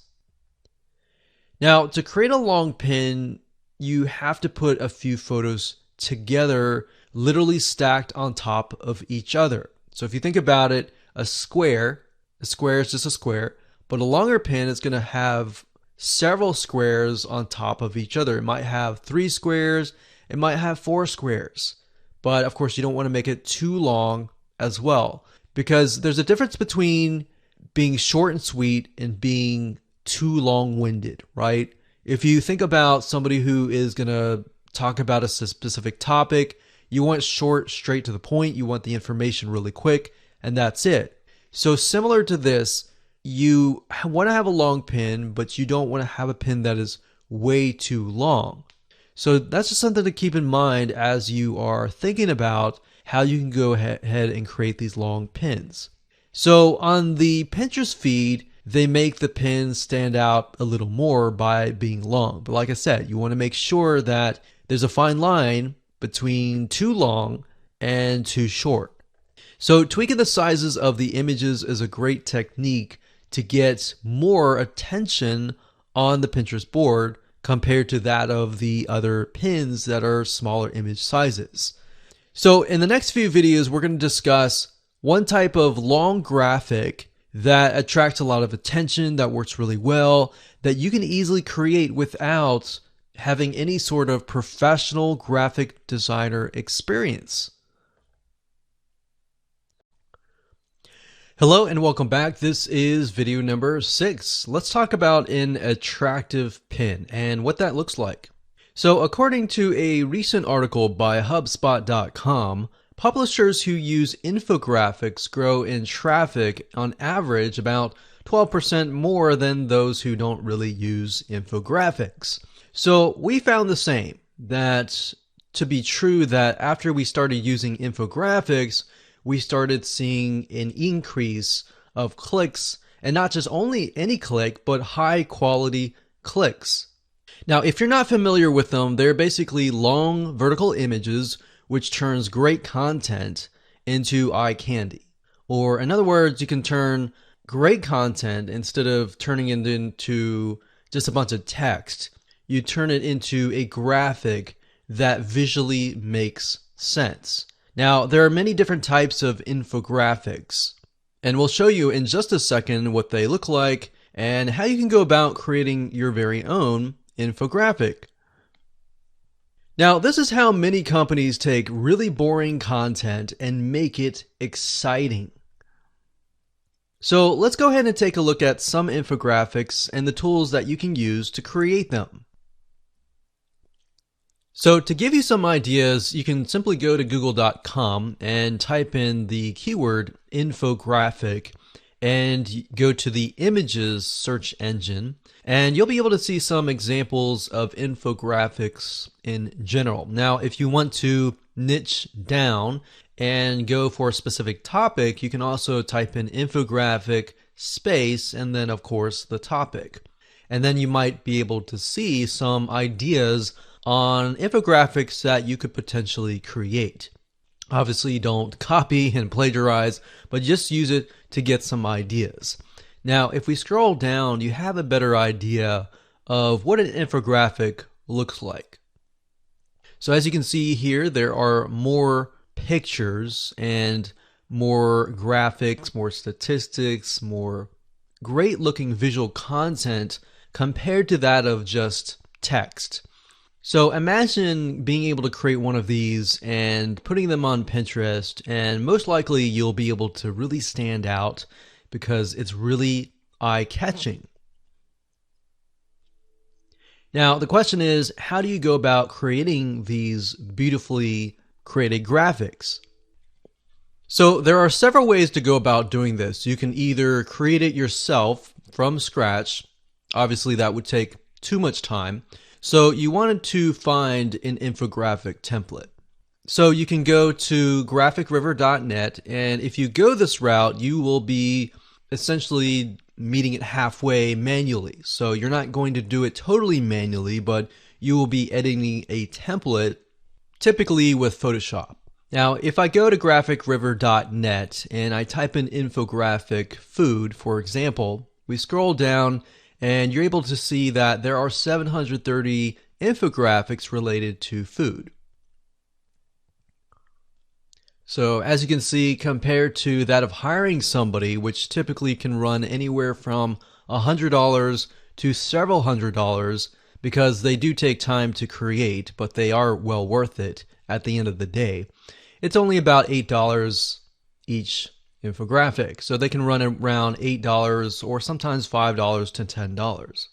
Now, to create a long pin, you have to put a few photos together, literally stacked on top of each other. So if you think about it, a square is just a square, but a longer pin is going to have several squares on top of each other. It might have 3 squares, it might have 4 squares. But of course, you don't want to make it too long as well, because there's a difference between being short and sweet and being too long-winded, right? If you think about somebody who is going to talk about a specific topic, you want short, straight to the point, you want the information really quick, and that's it. So similar to this, you want to have a long pin, but you don't want to have a pin that is way too long. So that's just something to keep in mind as you are thinking about how you can go ahead and create these long pins. So on the Pinterest feed, they make the pins stand out a little more by being long. But like I said, you want to make sure that There's a fine line between too long and too short. So tweaking the sizes of the images is a great technique to get more attention on the Pinterest board compared to that of the other pins that are smaller image sizes. So in the next few videos, we're going to discuss one type of long graphic that attracts a lot of attention, that works really well, that you can easily create without having any sort of professional graphic designer experience. Hello and welcome back. This is video number 6. Let's talk about an attractive pin and what that looks like. So according to a recent article by HubSpot.com, publishers who use infographics grow in traffic on average about 12% more than those who don't really use infographics. So we found the same, that to be true, that after we started using infographics, we started seeing an increase of clicks, and not just only any click, but high quality clicks. Now, if you're not familiar with them, they're basically long vertical images, which turns great content into eye candy. Or in other words, you can turn great content, instead of turning it into just a bunch of text, you turn it into a graphic that visually makes sense. Now, there are many different types of infographics, and we'll show you in just a second what they look like and how you can go about creating your very own infographic. Now, this is how many companies take really boring content and make it exciting. So let's go ahead and take a look at some infographics and the tools that you can use to create them. So to give you some ideas, you can simply go to google.com and type in the keyword infographic and go to the images search engine, and you'll be able to see some examples of infographics in general. Now, if you want to niche down and go for a specific topic, you can also type in infographic space and then of course the topic. And then you might be able to see some ideas on infographics that you could potentially create. Obviously, don't copy and plagiarize, but just use it to get some ideas. Now, if we scroll down, you have a better idea of what an infographic looks like. So as you can see here, there are more pictures and more graphics, more statistics, more great looking visual content compared to that of just text. So imagine being able to create one of these and putting them on Pinterest, and most likely you'll be able to really stand out because it's really eye-catching. Now, the question is, how do you go about creating these beautifully created graphics? So there are several ways to go about doing this. You can either create it yourself from scratch. Obviously, that would take too much time. So you wanted to find an infographic template. So you can go to graphicriver.net, and if you go this route, you will be essentially meeting it halfway manually. So you're not going to do it totally manually, but you will be editing a template, typically with Photoshop. Now, if I go to graphicriver.net and I type in infographic food, for example, we scroll down and you're able to see that there are 730 infographics related to food. So as you can see, compared to that of hiring somebody, which typically can run anywhere from $100 to several $100s, because they do take time to create, but they are well worth it at the end of the day. It's only about $8 each infographic. So they can run around $8 or sometimes $5 to $10.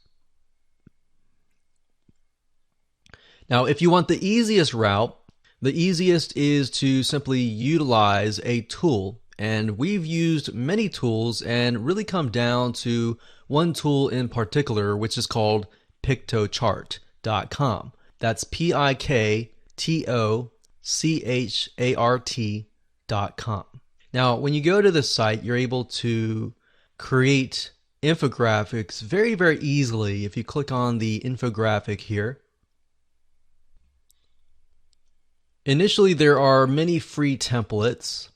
Now, if you want the easiest route, the easiest is to simply utilize a tool. And we've used many tools and really come down to one tool in particular, which is called Piktochart.com. That's Piktochart.com. Now, when you go to the site, you're able to create infographics very, very easily. If you click on the infographic here, Initially, there are many free templates,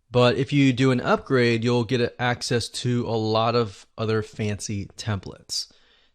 but if you do an upgrade, you'll get access to a lot of other fancy templates.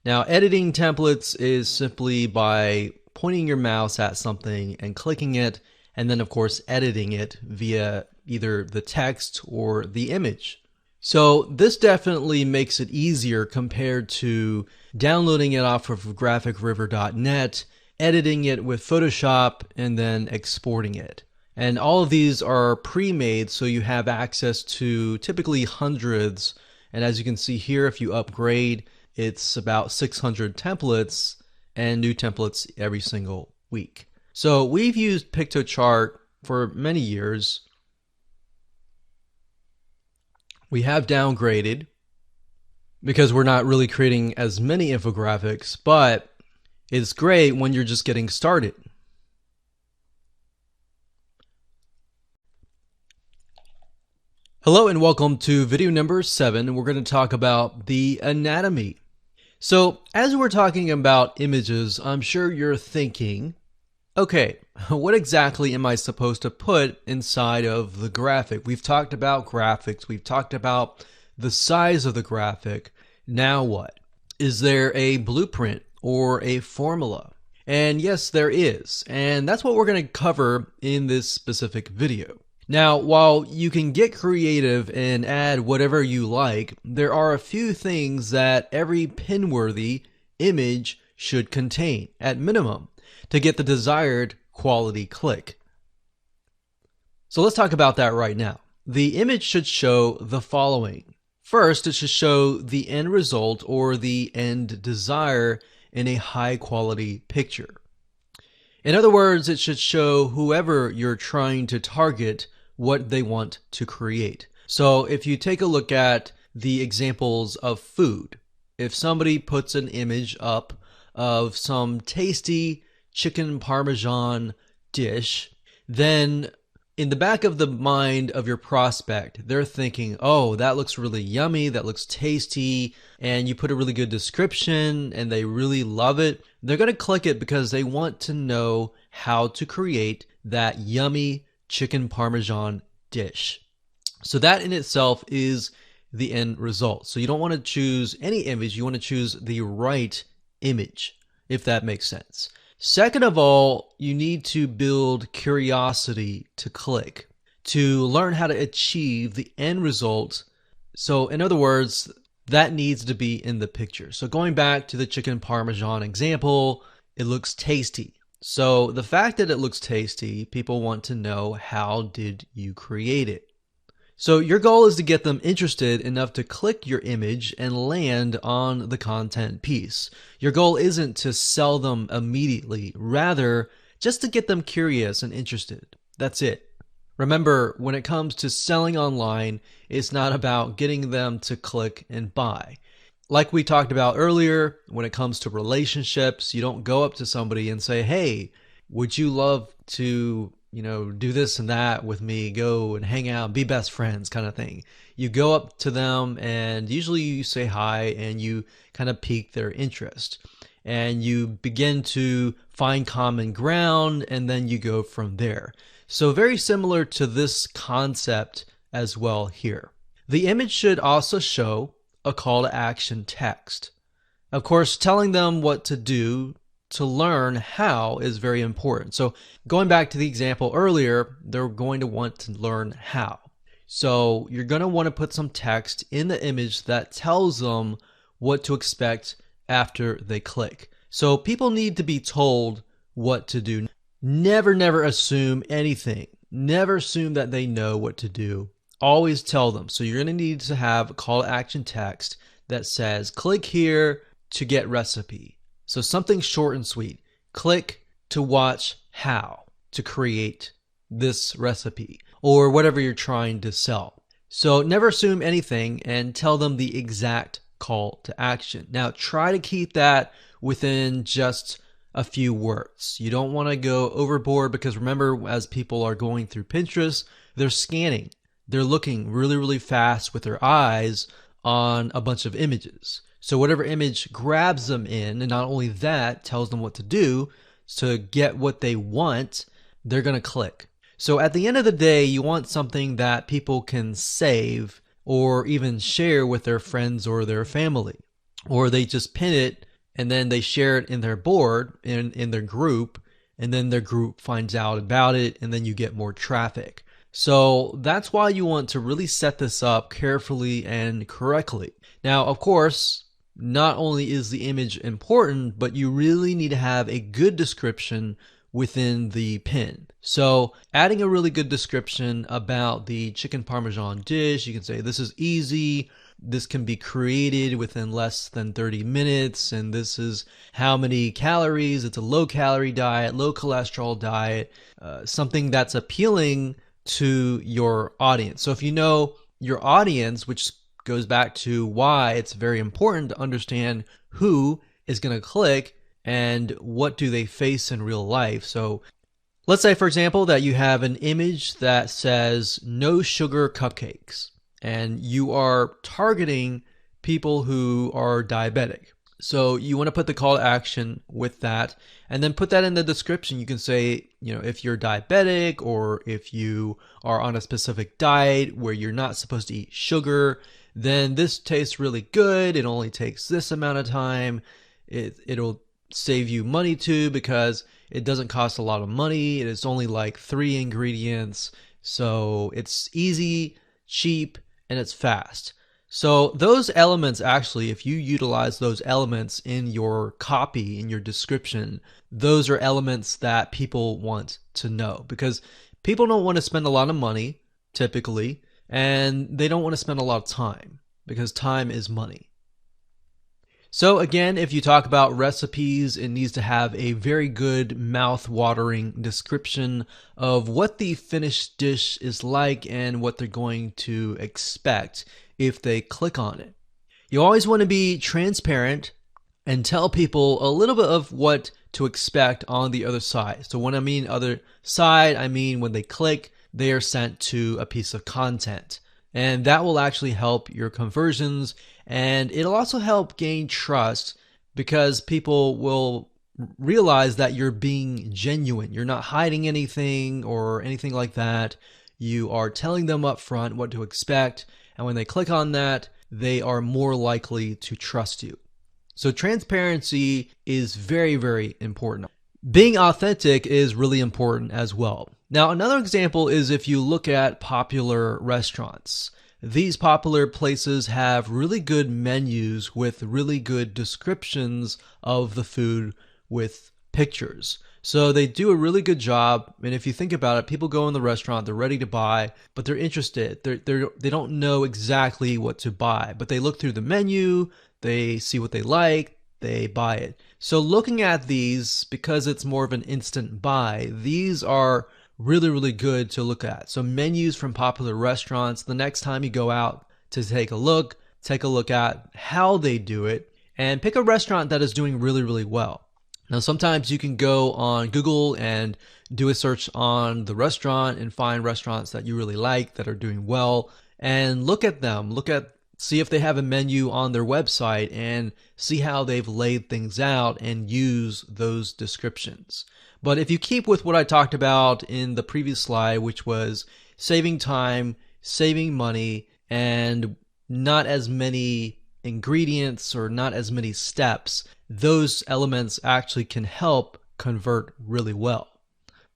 Now, editing templates is simply by pointing your mouse at something and clicking it, and then of course editing it via either the text or the image. So this definitely makes it easier compared to downloading it off of graphicriver.net, editing it with Photoshop, and then exporting it. And all of these are pre-made, so you have access to typically hundreds. And as you can see here, if you upgrade, it's about 600 templates and new templates every single week. So we've used Piktochart for many years. We have downgraded because we're not really creating as many infographics, but it's great when you're just getting started. Hello and welcome to video number 7. We're going to talk about the anatomy. So as we're talking about images, I'm sure you're thinking, okay, what exactly am I supposed to put inside of the graphic? We've talked about graphics. We've talked about the size of the graphic. Now what? Is there a blueprint or a formula? And yes, there is. And that's what we're going to cover in this specific video. Now, while you can get creative and add whatever you like, there are a few things that every pin-worthy image should contain, at minimum, to get the desired quality click. So let's talk about that right now. The image should show the following. First, it should show the end result or the end desire in a high-quality picture. In other words, it should show whoever you're trying to target what they want to create. So if you take a look at the examples of food, if somebody puts an image up of some tasty chicken parmesan dish, then in the back of the mind of your prospect, they're thinking, oh, that looks really yummy, that looks tasty, and you put a really good description and they really love it. They're going to click it because they want to know how to create that yummy chicken parmesan dish. So that in itself is the end result. So you don't want to choose any image, you want to choose the right image, if that makes sense. Second of all, you need to build curiosity to click, to learn how to achieve the end result. So in other words, that needs to be in the picture. So going back to the chicken parmesan example, it looks tasty. So the fact that it looks tasty, people want to know, how did you create it? So your goal is to get them interested enough to click your image and land on the content piece. Your goal isn't to sell them immediately, rather just to get them curious and interested. That's it. Remember, when it comes to selling online, it's not about getting them to click and buy. Like we talked about earlier, when it comes to relationships, you don't go up to somebody and say, hey, would you love to, do this and that with me, go and hang out, be best friends kind of thing. You go up to them and usually you say hi and you kind of pique their interest. And you begin to find common ground and then you go from there. So very similar to this concept as well here. The image should also show a call to action text. Of course, telling them what to do to learn how is very important. So going back to the example earlier, they're going to want to learn how. So you're going to want to put some text in the image that tells them what to expect after they click. So people need to be told what to do. Never assume anything. Never assume that they know what to do. Always tell them. So you're going to need to have a call to action text that says, click here to get recipe. So something short and sweet. Click to watch how to create this recipe or whatever you're trying to sell. So never assume anything and tell them the exact call to action. Now try to keep that within just a few words. You don't want to go overboard because remember, as people are going through Pinterest, they're scanning. They're looking really fast with their eyes on a bunch of images. So whatever image grabs them in, and not only that, tells them what to do. to get what they want, they're going to click. So at the end of the day, you want something that people can save or even share with their friends or their family. Or they just pin it and then they share it in their board, in their group, and then their group finds out about it, and then you get more traffic. So that's why you want to really set this up carefully and correctly. Now, of course, not only is the image important, but you really need to have a good description within the pin. So adding a really good description about the chicken parmesan dish, you can say this is easy, this can be created within less than 30 minutes, and this is how many calories. It's a low calorie diet, low cholesterol diet, something that's appealing to your audience. So if you know your audience, which goes back to why it's very important to understand who is going to click and what do they face in real life. So let's say, for example, that you have an image that says no sugar cupcakes, and you are targeting people who are diabetic. So you want to put the call to action with that, and then put that in the description. You can say, if you're diabetic, or if you are on a specific diet where you're not supposed to eat sugar, then this tastes really good. It only takes this amount of time. It'll save you money too, because it doesn't cost a lot of money. It's only like 3 ingredients. So it's easy, cheap, and it's fast. So those elements, actually, if you utilize those elements in your copy, in your description, those are elements that people want to know, because people don't want to spend a lot of money typically, and they don't want to spend a lot of time, because time is money. So again, if you talk about recipes, it needs to have a very good mouth-watering description of what the finished dish is like and what they're going to expect if they click on it. You always want to be transparent and tell people a little bit of what to expect on the other side. So when I mean other side, I mean when they click, they are sent to a piece of content. And that will actually help your conversions, and it'll also help gain trust, because people will realize that you're being genuine. You're not hiding anything or anything like that. You are telling them up front what to expect, and when they click on that, they are more likely to trust you. So transparency is very, very important. Being authentic is really important as well. Now, another example is if you look at popular restaurants. These popular places have really good menus with really good descriptions of the food with pictures. So they do a really good job. And if you think about it, people go in the restaurant, they're ready to buy, but they're interested. They don't know exactly what to buy, but they look through the menu, they see what they like, they buy it. So looking at these, because it's more of an instant buy, these are really, really good to look at. So menus from popular restaurants, the next time you go out to take a look at how they do it, and pick a restaurant that is doing really, really well. Now, sometimes you can go on Google and do a search on the restaurant and find restaurants that you really like that are doing well, and look at them, see if they have a menu on their website, and see how they've laid things out and use those descriptions. But if you keep with what I talked about in the previous slide, which was saving time, saving money, and not as many ingredients or not as many steps, those elements actually can help convert really well.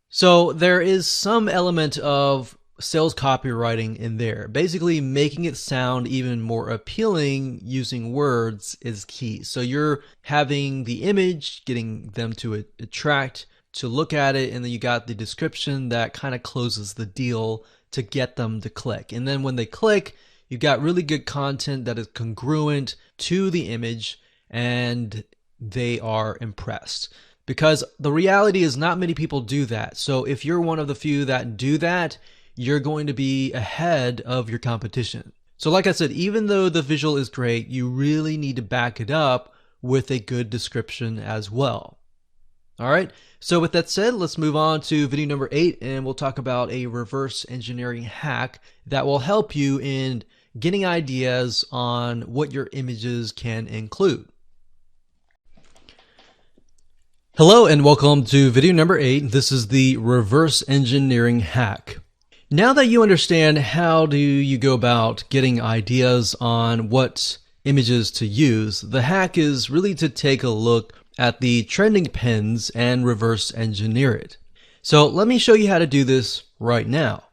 So there is some element of sales copywriting in there. Basically, making it sound even more appealing using words is key. So you're having the image, getting them to attract to look at it, and then you got the description that kind of closes the deal to get them to click. And then when they click, you've got really good content that is congruent to the image, and they are impressed. Because the reality is not many people do that. So if you're one of the few that do that, you're going to be ahead of your competition. So like I said, even though the visual is great, you really need to back it up with a good description as well. All right, so with that said, let's move on to video number 8, and we'll talk about a reverse engineering hack that will help you in getting ideas on what your images can include. Hello and welcome to video number 8. This is the reverse engineering hack. Now that you understand how do you go about getting ideas on what images to use, the hack is really to take a look at the trending pins and reverse engineer it. So let me show you how to do this right now.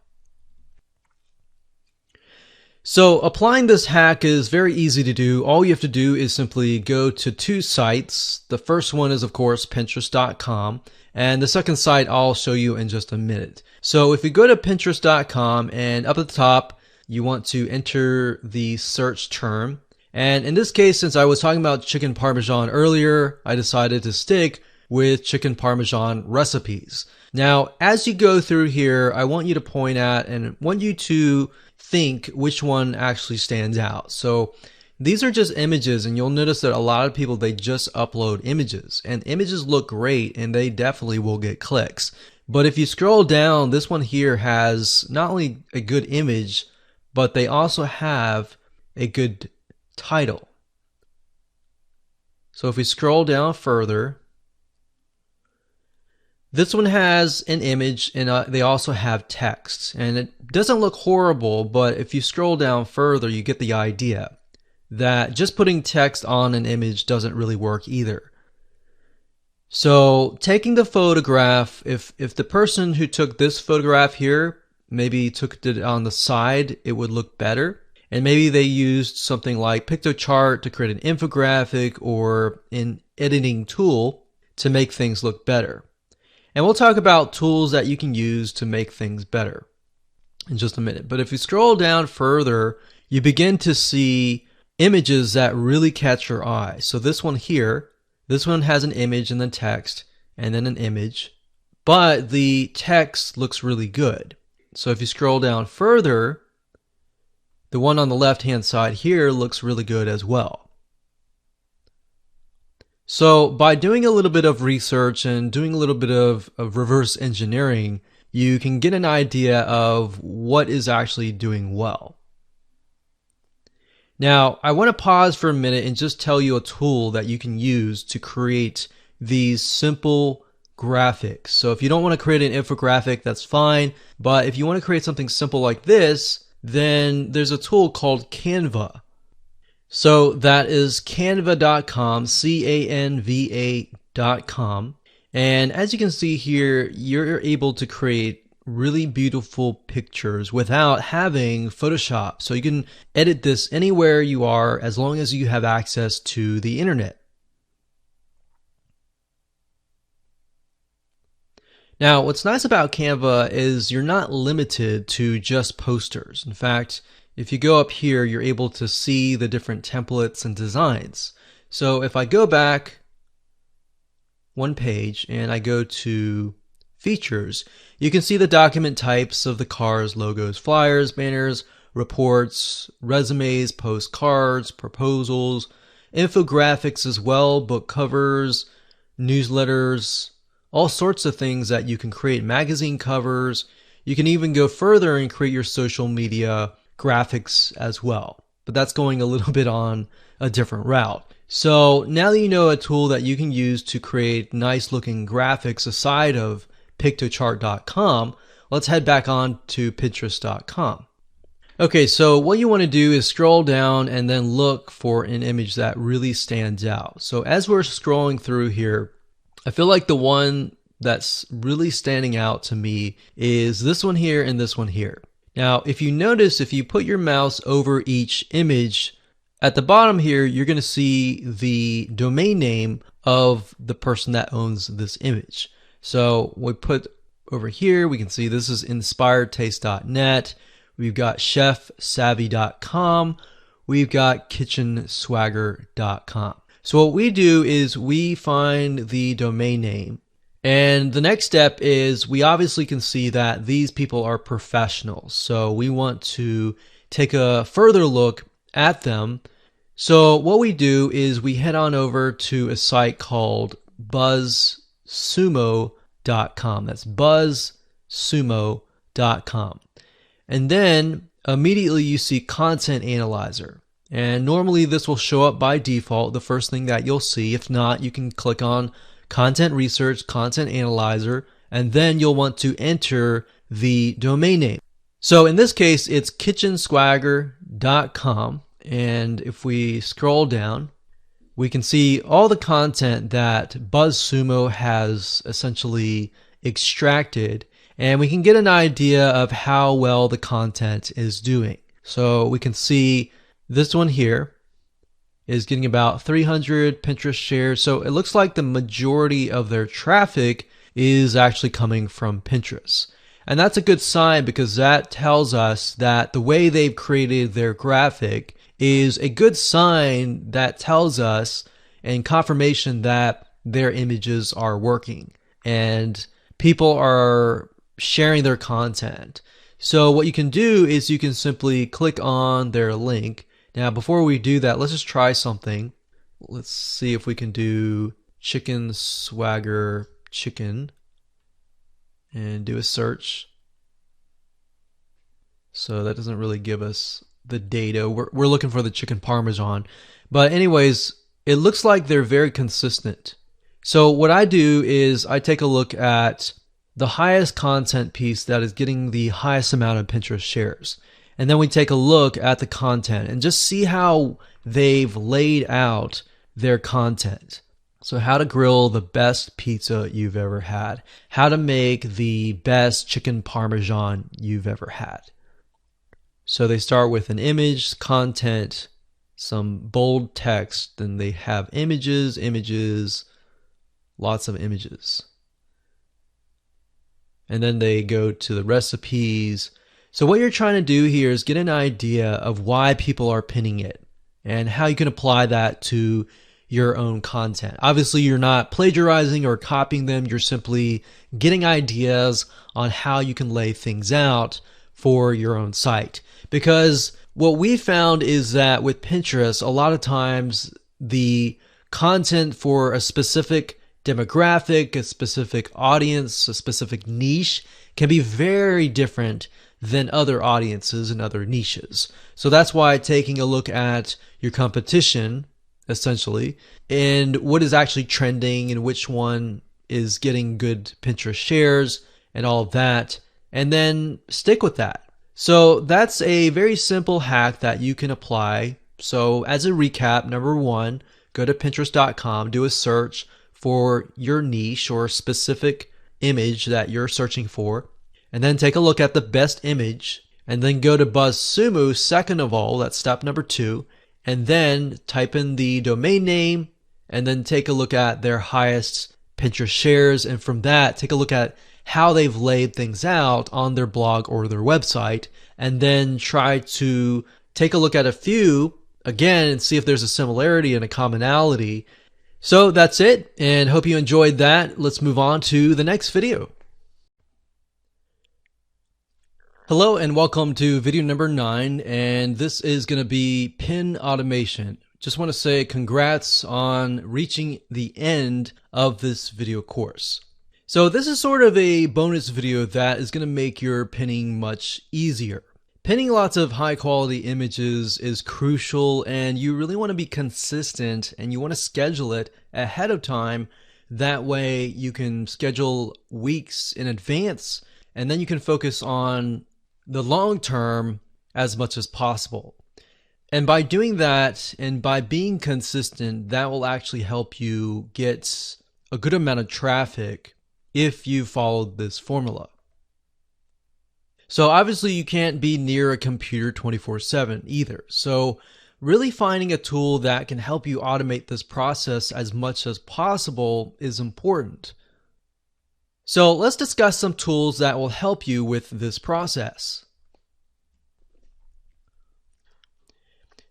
So applying this hack is very easy to do. All you have to do is simply go to two sites. The first one is, of course, Pinterest.com. And the second site I'll show you in just a minute. So if you go to Pinterest.com and up at the top, you want to enter the search term. And in this case, since I was talking about chicken parmesan earlier, I decided to stick with chicken parmesan recipes. Now, as you go through here, I want you to point at and want you to think which one actually stands out. So these are just images, and you'll notice that a lot of people, they just upload images, and images look great and they definitely will get clicks. But if you scroll down, this one here has not only a good image, but they also have a good title. So if we scroll down further, this one has an image and they also have text, and it doesn't look horrible, but if you scroll down further, you get the idea that just putting text on an image doesn't really work either. So taking the photograph, if the person who took this photograph here maybe took it on the side, it would look better. And maybe they used something like PictoChart to create an infographic or an editing tool to make things look better. And we'll talk about tools that you can use to make things better in just a minute. But if you scroll down further, you begin to see images that really catch your eye. So this one here, this one has an image and then text and then an image, but the text looks really good. So if you scroll down further, the one on the left-hand side here looks really good as well. So by doing a little bit of research and doing a little bit of reverse engineering, you can get an idea of what is actually doing well. Now, I want to pause for a minute and just tell you a tool that you can use to create these simple graphics. So if you don't want to create an infographic, that's fine. But if you want to create something simple like this, then there's a tool called Canva. So that is canva.com, canva.com. And as you can see here, you're able to create really beautiful pictures without having Photoshop. So you can edit this anywhere you are as long as you have access to the internet. Now, what's nice about Canva is you're not limited to just posters. In fact, if you go up here, you're able to see the different templates and designs. So if I go back one page and I go to features, you can see the document types of the cars, logos, flyers, banners, reports, resumes, postcards, proposals, infographics as well, book covers, newsletters, all sorts of things that you can create, magazine covers. You can even go further and create your social media graphics as well. But that's going a little bit on a different route. So now that you know a tool that you can use to create nice looking graphics aside of PictoChart.com, let's head back on to Pinterest.com. Okay, so what you want to do is scroll down and then look for an image that really stands out. So as we're scrolling through here, I feel like the one that's really standing out to me is this one here and this one here. Now, if you notice, if you put your mouse over each image, at the bottom here, you're going to see the domain name of the person that owns this image. So we put over here, we can see this is inspiredtaste.net. We've got chefsavvy.com. We've got kitchenswagger.com. So what we do is we find the domain name. And the next step is we obviously can see that these people are professionals. So we want to take a further look at them. So what we do is we head on over to a site called buzzsumo.com. That's buzzsumo.com. And then immediately you see Content Analyzer. And normally this will show up by default, the first thing that you'll see. If not, you can click on content research, content analyzer, and then you'll want to enter the domain name. So in this case, it's kitchenswagger.com. And if we scroll down, we can see all the content that BuzzSumo has essentially extracted, and we can get an idea of how well the content is doing. So we can see this one here is getting about 300 Pinterest shares. So it looks like the majority of their traffic is actually coming from Pinterest. And that's a good sign, because that tells us that the way they've created their graphic is a good sign that tells us and confirmation that their images are working and people are sharing their content. So what you can do is you can simply click on their link. Now, before we do that, let's just try something. Let's see if we can do chicken swagger chicken and do a search. So that doesn't really give us the data. We're looking for the chicken parmesan. But anyways, it looks like they're very consistent. So what I do is I take a look at the highest content piece that is getting the highest amount of Pinterest shares. And then we take a look at the content and just see how they've laid out their content. So how to grill the best pizza you've ever had. How to make the best chicken parmesan you've ever had. So they start with an image, content, some bold text, then they have images, lots of images. And then they go to the recipes. So what you're trying to do here is get an idea of why people are pinning it and how you can apply that to your own content. Obviously, you're not plagiarizing or copying them. You're simply getting ideas on how you can lay things out for your own site. Because what we found is that with Pinterest, a lot of times the content for a specific demographic, a specific audience, a specific niche can be very different than other audiences and other niches. So that's why taking a look at your competition, essentially, and what is actually trending and which one is getting good Pinterest shares and all of that, and then stick with that. So that's a very simple hack that you can apply. So as a recap, number one, go to Pinterest.com, do a search for your niche or specific image that you're searching for, and then take a look at the best image, and then go to BuzzSumo second of all, that's step number two, and then type in the domain name, and then take a look at their highest Pinterest shares, and from that, take a look at how they've laid things out on their blog or their website, and then try to take a look at a few again and see if there's a similarity and a commonality. So that's it, and hope you enjoyed that. Let's move on to the next video. Hello and welcome to video number 9, and this is going to be pin automation. Just want to say congrats on reaching the end of this video course. So this is sort of a bonus video that is going to make your pinning much easier. Pinning lots of high quality images is crucial, and you really want to be consistent and you want to schedule it ahead of time. That way you can schedule weeks in advance, and then you can focus on the long term as much as possible. And by doing that and by being consistent, that will actually help you get a good amount of traffic if you followed this formula. So obviously you can't be near a computer 24/7 either. So really finding a tool that can help you automate this process as much as possible is important. So let's discuss some tools that will help you with this process.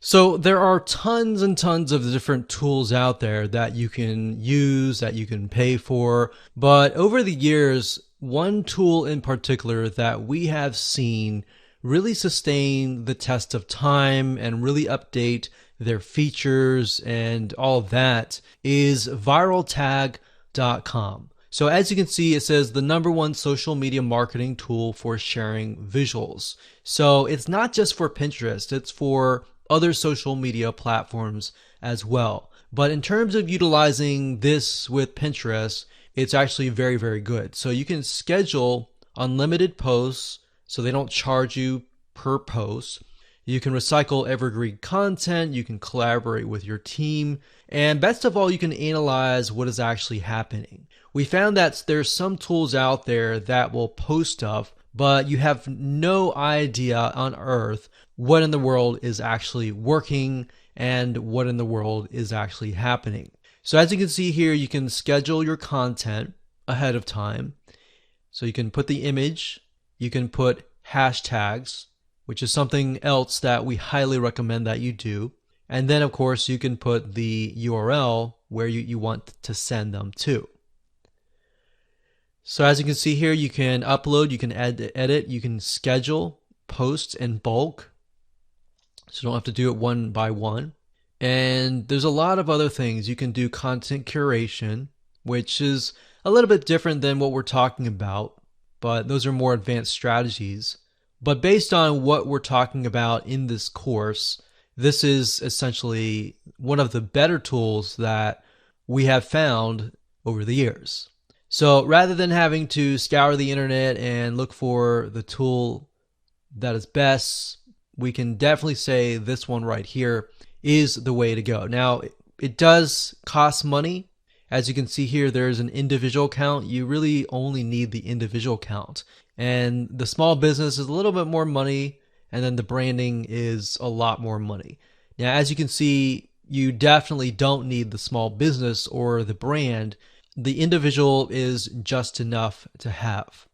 So there are tons and tons of different tools out there that you can use, that you can pay for. But over the years, one tool in particular that we have seen really sustain the test of time and really update their features and all of that is viraltag.com. So as you can see, it says the #1 social media marketing tool for sharing visuals. So it's not just for Pinterest, it's for other social media platforms as well. But in terms of utilizing this with Pinterest, it's actually very, very good. So you can schedule unlimited posts so they don't charge you per post. You can recycle evergreen content, you can collaborate with your team, and best of all, you can analyze what is actually happening. We found that there's some tools out there that will post stuff, but you have no idea on earth what in the world is actually working and what in the world is actually happening. So as you can see here, you can schedule your content ahead of time. So you can put the image, you can put hashtags, which is something else that we highly recommend that you do. And then of course you can put the URL where you want to send them to. So as you can see here, you can upload, you can edit, you can schedule posts in bulk. So you don't have to do it one by one. And there's a lot of other things. You can do content curation, which is a little bit different than what we're talking about, but those are more advanced strategies. But based on what we're talking about in this course, this is essentially one of the better tools that we have found over the years. So rather than having to scour the internet and look for the tool that is best, we can definitely say this one right here is the way to go. Now, it does cost money. As you can see here, there's an individual count. You really only need the individual count. And the small business is a little bit more money, and then the branding is a lot more money. Now, as you can see, you definitely don't need the small business or the brand. The individual is just enough to have.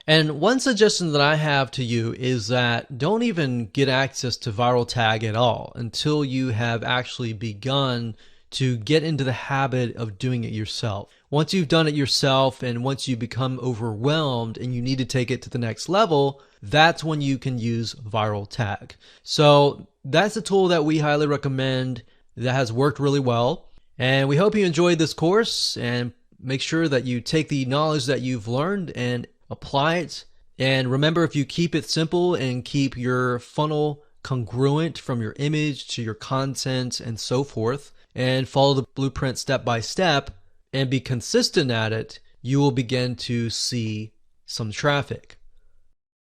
And one suggestion that I have to you is that don't even get access to Viral Tag at all until you have actually begun to get into the habit of doing it yourself. Once you've done it yourself and once you become overwhelmed and you need to take it to the next level, that's when you can use Viral Tag. So that's a tool that we highly recommend that has worked really well. And we hope you enjoyed this course, and make sure that you take the knowledge that you've learned and apply it. And remember, if you keep it simple and keep your funnel congruent from your image to your content and so forth, and follow the blueprint step by step and be consistent at it, you will begin to see some traffic.